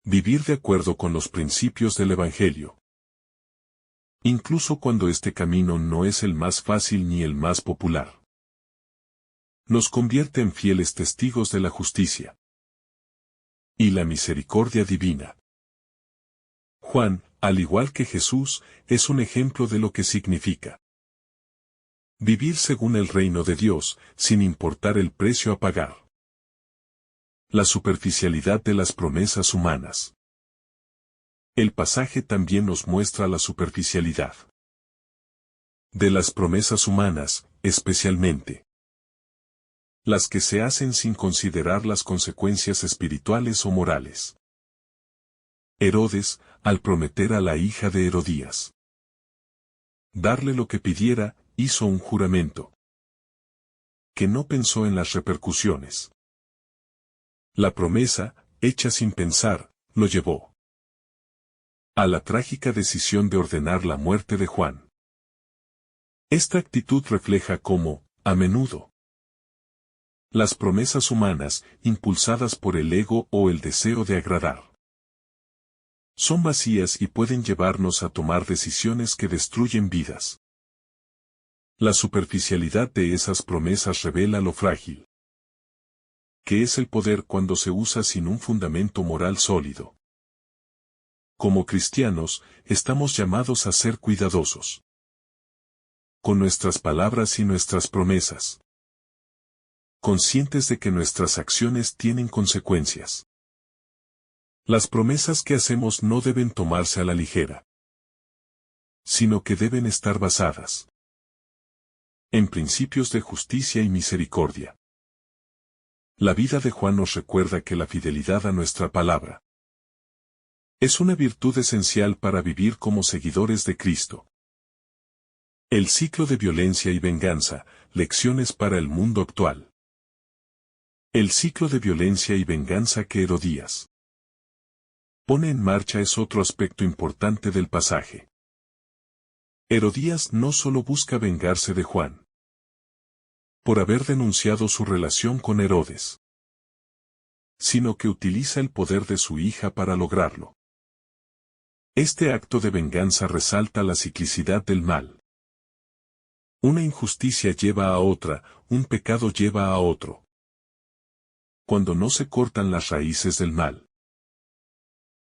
A: Vivir de acuerdo con los principios del Evangelio, incluso cuando este camino no es el más fácil ni el más popular, nos convierte en fieles testigos de la justicia y la misericordia divina. Juan, al igual que Jesús, es un ejemplo de lo que significa vivir según el reino de Dios, sin importar el precio a pagar. La superficialidad de las promesas humanas. El pasaje también nos muestra la superficialidad de las promesas humanas, especialmente las que se hacen sin considerar las consecuencias espirituales o morales. Herodes, al prometer a la hija de Herodías darle lo que pidiera, hizo un juramento que no pensó en las repercusiones. La promesa, hecha sin pensar, lo llevó a la trágica decisión de ordenar la muerte de Juan. Esta actitud refleja cómo, a menudo, las promesas humanas, impulsadas por el ego o el deseo de agradar, son vacías y pueden llevarnos a tomar decisiones que destruyen vidas. La superficialidad de esas promesas revela lo frágil que es el poder cuando se usa sin un fundamento moral sólido. Como cristianos, estamos llamados a ser cuidadosos con nuestras palabras y nuestras promesas, conscientes de que nuestras acciones tienen consecuencias. Las promesas que hacemos no deben tomarse a la ligera, sino que deben estar basadas en principios de justicia y misericordia. La vida de Juan nos recuerda que la fidelidad a nuestra palabra es una virtud esencial para vivir como seguidores de Cristo. El ciclo de violencia y venganza, lecciones para el mundo actual. El ciclo de violencia y venganza que Herodías pone en marcha es otro aspecto importante del pasaje. Herodías no solo busca vengarse de Juan por haber denunciado su relación con Herodes, sino que utiliza el poder de su hija para lograrlo. Este acto de venganza resalta la ciclicidad del mal. Una injusticia lleva a otra, un pecado lleva a otro. Cuando no se cortan las raíces del mal,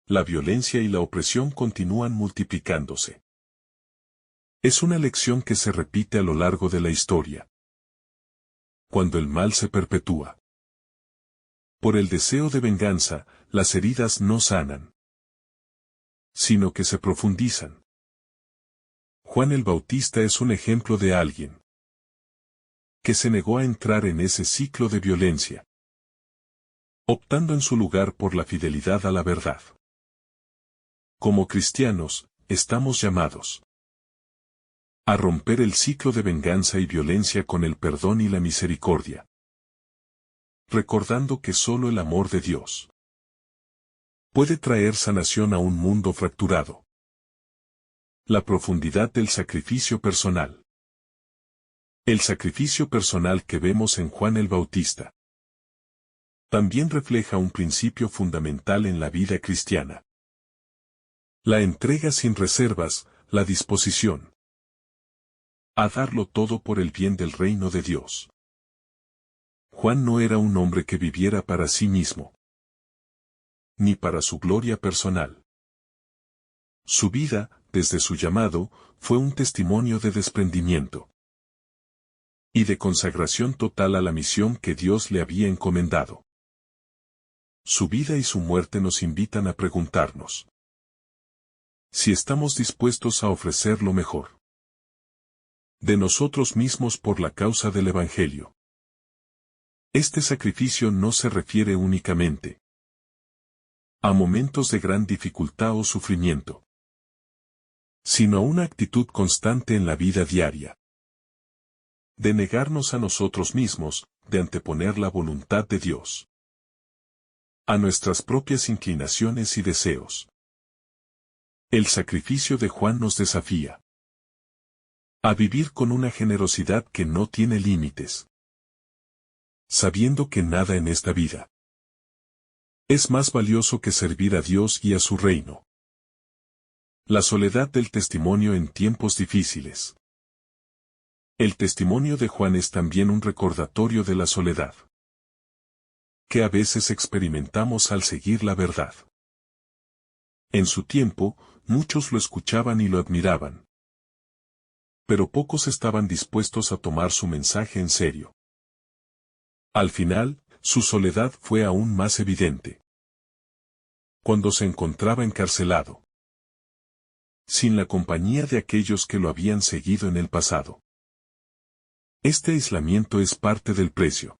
A: la violencia y la opresión continúan multiplicándose. Es una lección que se repite a lo largo de la historia. Cuando el mal se perpetúa por el deseo de venganza, las heridas no sanan, sino que se profundizan. Juan el Bautista es un ejemplo de alguien que se negó a entrar en ese ciclo de violencia, optando en su lugar por la fidelidad a la verdad. Como cristianos, estamos llamados a romper el ciclo de venganza y violencia con el perdón y la misericordia, recordando que solo el amor de Dios puede traer sanación a un mundo fracturado. La profundidad del sacrificio personal. El sacrificio personal que vemos en Juan el Bautista también refleja un principio fundamental en la vida cristiana. La entrega sin reservas, la disposición a darlo todo por el bien del reino de Dios. Juan no era un hombre que viviera para sí mismo, ni para su gloria personal. Su vida, desde su llamado, fue un testimonio de desprendimiento y de consagración total a la misión que Dios le había encomendado. Su vida y su muerte nos invitan a preguntarnos si estamos dispuestos a ofrecer lo mejor de nosotros mismos por la causa del Evangelio. Este sacrificio no se refiere únicamente a momentos de gran dificultad o sufrimiento, sino a una actitud constante en la vida diaria, de negarnos a nosotros mismos, de anteponer la voluntad de Dios a nuestras propias inclinaciones y deseos. El sacrificio de Juan nos desafía a vivir con una generosidad que no tiene límites, sabiendo que nada en esta vida es más valioso que servir a Dios y a su reino. La soledad del testimonio en tiempos difíciles. El testimonio de Juan es también un recordatorio de la soledad que a veces experimentamos al seguir la verdad. En su tiempo, muchos lo escuchaban y lo admiraban, pero pocos estaban dispuestos a tomar su mensaje en serio. Al final, su soledad fue aún más evidente. Cuando se encontraba encarcelado, sin la compañía de aquellos que lo habían seguido en el pasado. Este aislamiento es parte del precio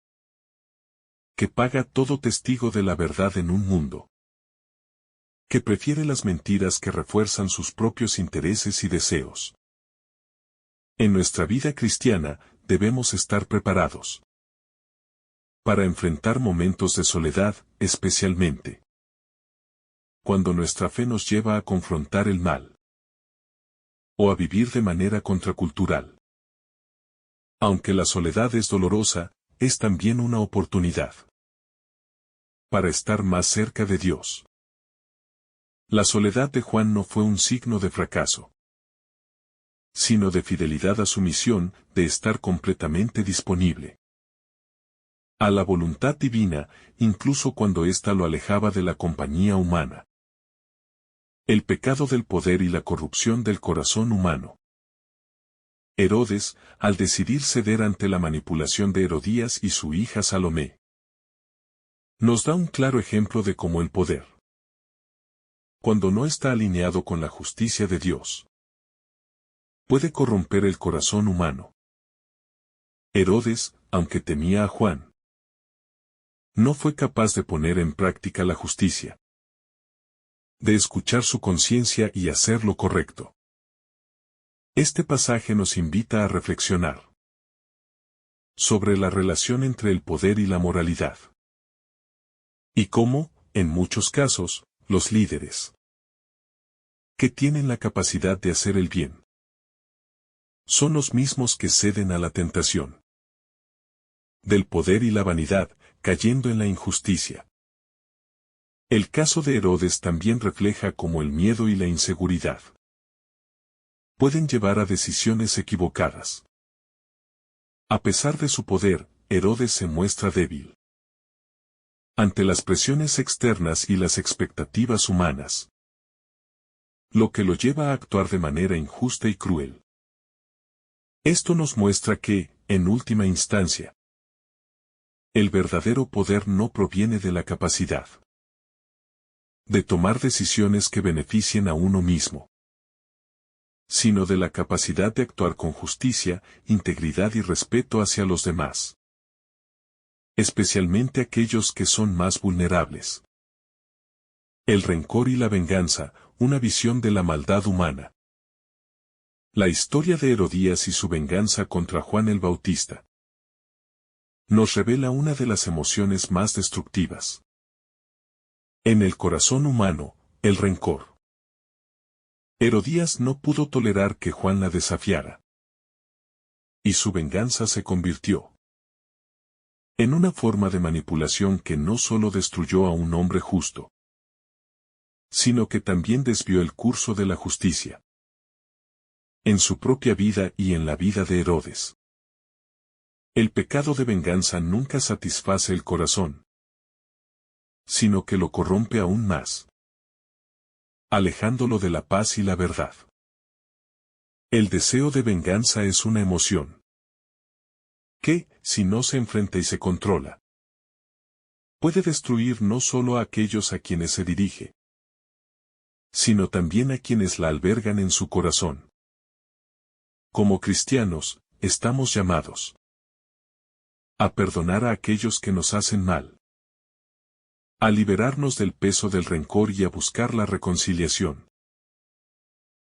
A: que paga todo testigo de la verdad en un mundo que prefiere las mentiras que refuerzan sus propios intereses y deseos. En nuestra vida cristiana, debemos estar preparados para enfrentar momentos de soledad, especialmente cuando nuestra fe nos lleva a confrontar el mal o a vivir de manera contracultural. Aunque la soledad es dolorosa, es también una oportunidad para estar más cerca de Dios. La soledad de Juan no fue un signo de fracaso, sino de fidelidad a su misión, de estar completamente disponible a la voluntad divina, incluso cuando ésta lo alejaba de la compañía humana. El pecado del poder y la corrupción del corazón humano. Herodes, al decidir ceder ante la manipulación de Herodías y su hija Salomé, nos da un claro ejemplo de cómo el poder, cuando no está alineado con la justicia de Dios, puede corromper el corazón humano. Herodes, aunque temía a Juan, no fue capaz de poner en práctica la justicia, de escuchar su conciencia y hacer lo correcto. Este pasaje nos invita a reflexionar sobre la relación entre el poder y la moralidad, y cómo, en muchos casos, los líderes que tienen la capacidad de hacer el bien son los mismos que ceden a la tentación del poder y la vanidad, cayendo en la injusticia. El caso de Herodes también refleja cómo el miedo y la inseguridad pueden llevar a decisiones equivocadas. A pesar de su poder, Herodes se muestra débil ante las presiones externas y las expectativas humanas, lo que lo lleva a actuar de manera injusta y cruel. Esto nos muestra que, en última instancia, el verdadero poder no proviene de la capacidad de tomar decisiones que beneficien a uno mismo, sino de la capacidad de actuar con justicia, integridad y respeto hacia los demás, especialmente aquellos que son más vulnerables. El rencor y la venganza, una visión de la maldad humana. La historia de Herodías y su venganza contra Juan el Bautista nos revela una de las emociones más destructivas en el corazón humano, el rencor. Herodías no pudo tolerar que Juan la desafiara, y su venganza se convirtió en una forma de manipulación que no solo destruyó a un hombre justo, sino que también desvió el curso de la justicia en su propia vida y en la vida de Herodes. El pecado de venganza nunca satisface el corazón, sino que lo corrompe aún más, alejándolo de la paz y la verdad. El deseo de venganza es una emoción que, si no se enfrenta y se controla, puede destruir no solo a aquellos a quienes se dirige, sino también a quienes la albergan en su corazón. Como cristianos, estamos llamados a perdonar a aquellos que nos hacen mal, a liberarnos del peso del rencor y a buscar la reconciliación,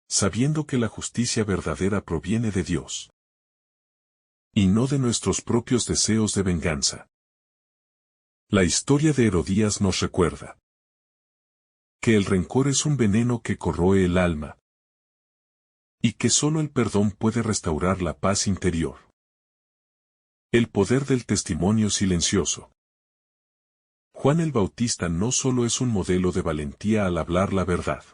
A: sabiendo que la justicia verdadera proviene de Dios, y no de nuestros propios deseos de venganza. La historia de Herodías nos recuerda que el rencor es un veneno que corroe el alma, y que solo el perdón puede restaurar la paz interior. El poder del testimonio silencioso. Juan el Bautista no solo es un modelo de valentía al hablar la verdad,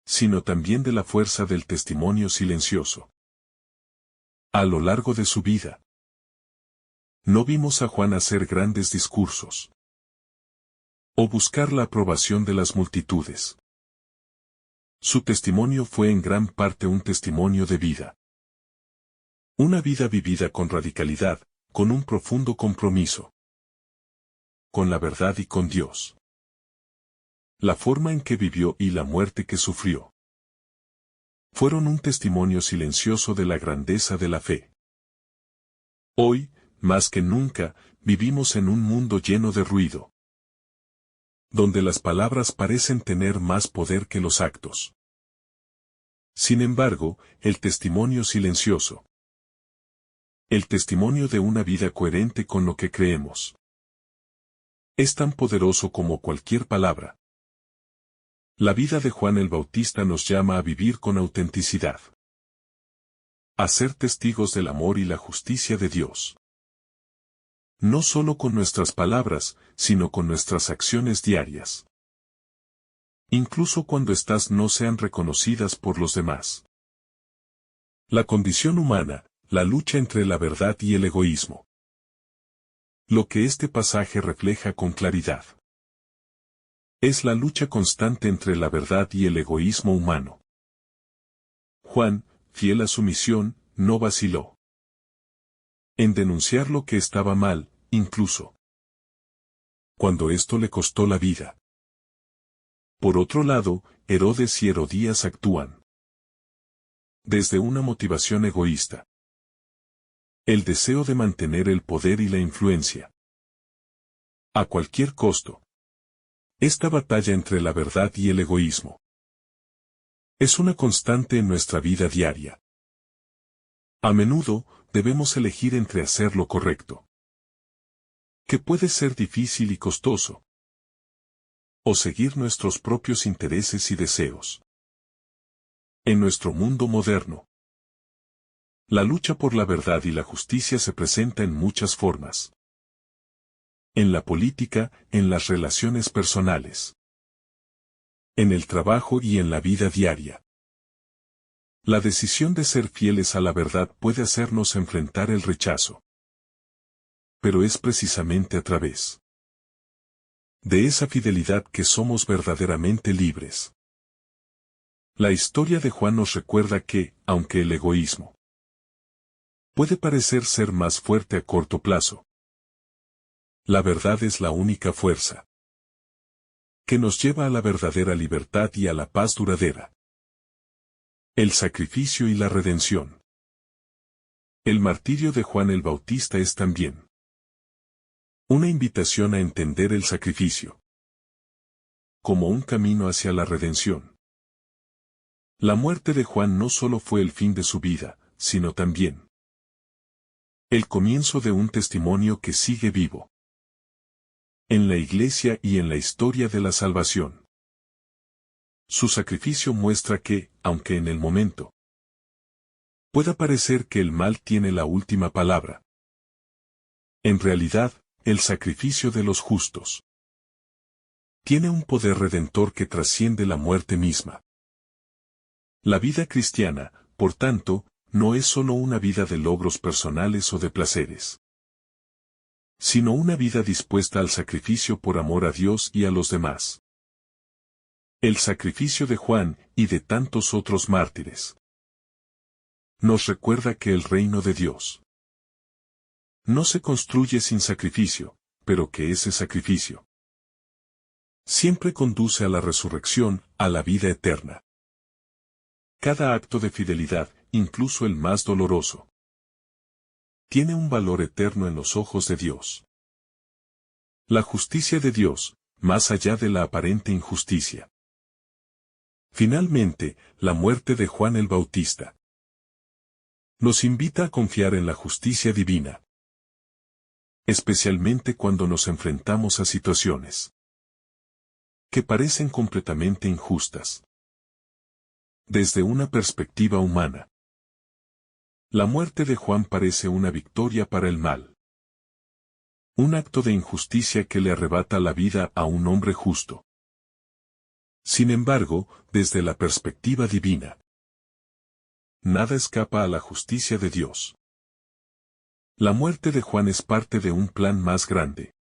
A: sino también de la fuerza del testimonio silencioso. A lo largo de su vida, no vimos a Juan hacer grandes discursos o buscar la aprobación de las multitudes. Su testimonio fue en gran parte un testimonio de vida. Una vida vivida con radicalidad, con un profundo compromiso con la verdad y con Dios. La forma en que vivió y la muerte que sufrió fueron un testimonio silencioso de la grandeza de la fe. Hoy, más que nunca, vivimos en un mundo lleno de ruido, donde las palabras parecen tener más poder que los actos. Sin embargo, el testimonio silencioso, el testimonio de una vida coherente con lo que creemos, es tan poderoso como cualquier palabra. La vida de Juan el Bautista nos llama a vivir con autenticidad, a ser testigos del amor y la justicia de Dios. No solo con nuestras palabras, sino con nuestras acciones diarias. Incluso cuando éstas no sean reconocidas por los demás. La condición humana, la lucha entre la verdad y el egoísmo. Lo que este pasaje refleja con claridad es la lucha constante entre la verdad y el egoísmo humano. Juan, fiel a su misión, no vaciló en denunciar lo que estaba mal, incluso cuando esto le costó la vida. Por otro lado, Herodes y Herodías actúan desde una motivación egoísta. El deseo de mantener el poder y la influencia. A cualquier costo. Esta batalla entre la verdad y el egoísmo es una constante en nuestra vida diaria. A menudo, debemos elegir entre hacer lo correcto, que puede ser difícil y costoso, o seguir nuestros propios intereses y deseos. En nuestro mundo moderno, la lucha por la verdad y la justicia se presenta en muchas formas. En la política, en las relaciones personales, en el trabajo y en la vida diaria. La decisión de ser fieles a la verdad puede hacernos enfrentar el rechazo. Pero es precisamente a través de esa fidelidad que somos verdaderamente libres. La historia de Juan nos recuerda que, aunque el egoísmo puede parecer ser más fuerte a corto plazo, la verdad es la única fuerza que nos lleva a la verdadera libertad y a la paz duradera. El sacrificio y la redención. El martirio de Juan el Bautista es también una invitación a entender el sacrificio como un camino hacia la redención. La muerte de Juan no solo fue el fin de su vida, sino también el comienzo de un testimonio que sigue vivo en la Iglesia y en la historia de la salvación. Su sacrificio muestra que, aunque en el momento pueda parecer que el mal tiene la última palabra, en realidad, el sacrificio de los justos tiene un poder redentor que trasciende la muerte misma. La vida cristiana, por tanto, no es solo una vida de logros personales o de placeres, sino una vida dispuesta al sacrificio por amor a Dios y a los demás. El sacrificio de Juan y de tantos otros mártires nos recuerda que el reino de Dios no se construye sin sacrificio, pero que ese sacrificio siempre conduce a la resurrección, a la vida eterna. Cada acto de fidelidad, incluso el más doloroso, tiene un valor eterno en los ojos de Dios. La justicia de Dios, más allá de la aparente injusticia. Finalmente, la muerte de Juan el Bautista nos invita a confiar en la justicia divina, especialmente cuando nos enfrentamos a situaciones que parecen completamente injustas. Desde una perspectiva humana, la muerte de Juan parece una victoria para el mal. Un acto de injusticia que le arrebata la vida a un hombre justo. Sin embargo, desde la perspectiva divina, nada escapa a la justicia de Dios. La muerte de Juan es parte de un plan más grande,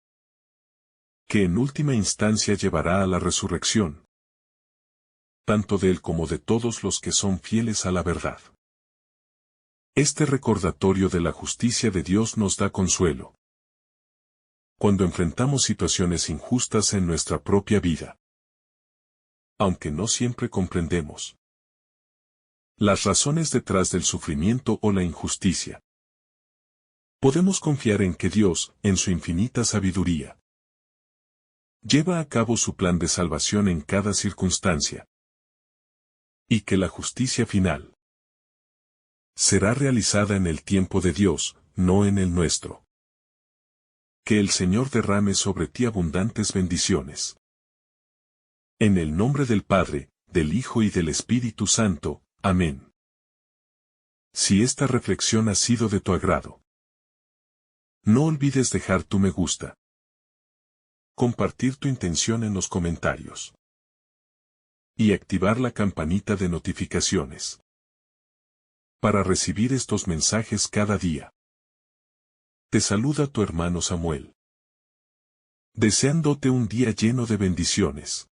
A: que en última instancia llevará a la resurrección, tanto de él como de todos los que son fieles a la verdad. Este recordatorio de la justicia de Dios nos da consuelo. Cuando enfrentamos situaciones injustas en nuestra propia vida. Aunque no siempre comprendemos las razones detrás del sufrimiento o la injusticia, podemos confiar en que Dios, en su infinita sabiduría, lleva a cabo su plan de salvación en cada circunstancia. Y que la justicia final será realizada en el tiempo de Dios, no en el nuestro. Que el Señor derrame sobre ti abundantes bendiciones. En el nombre del Padre, del Hijo y del Espíritu Santo. Amén. Si esta reflexión ha sido de tu agrado, no olvides dejar tu me gusta, compartir tu intención en los comentarios y activar la campanita de notificaciones para recibir estos mensajes cada día. Te saluda tu hermano Samuel, deseándote un día lleno de bendiciones.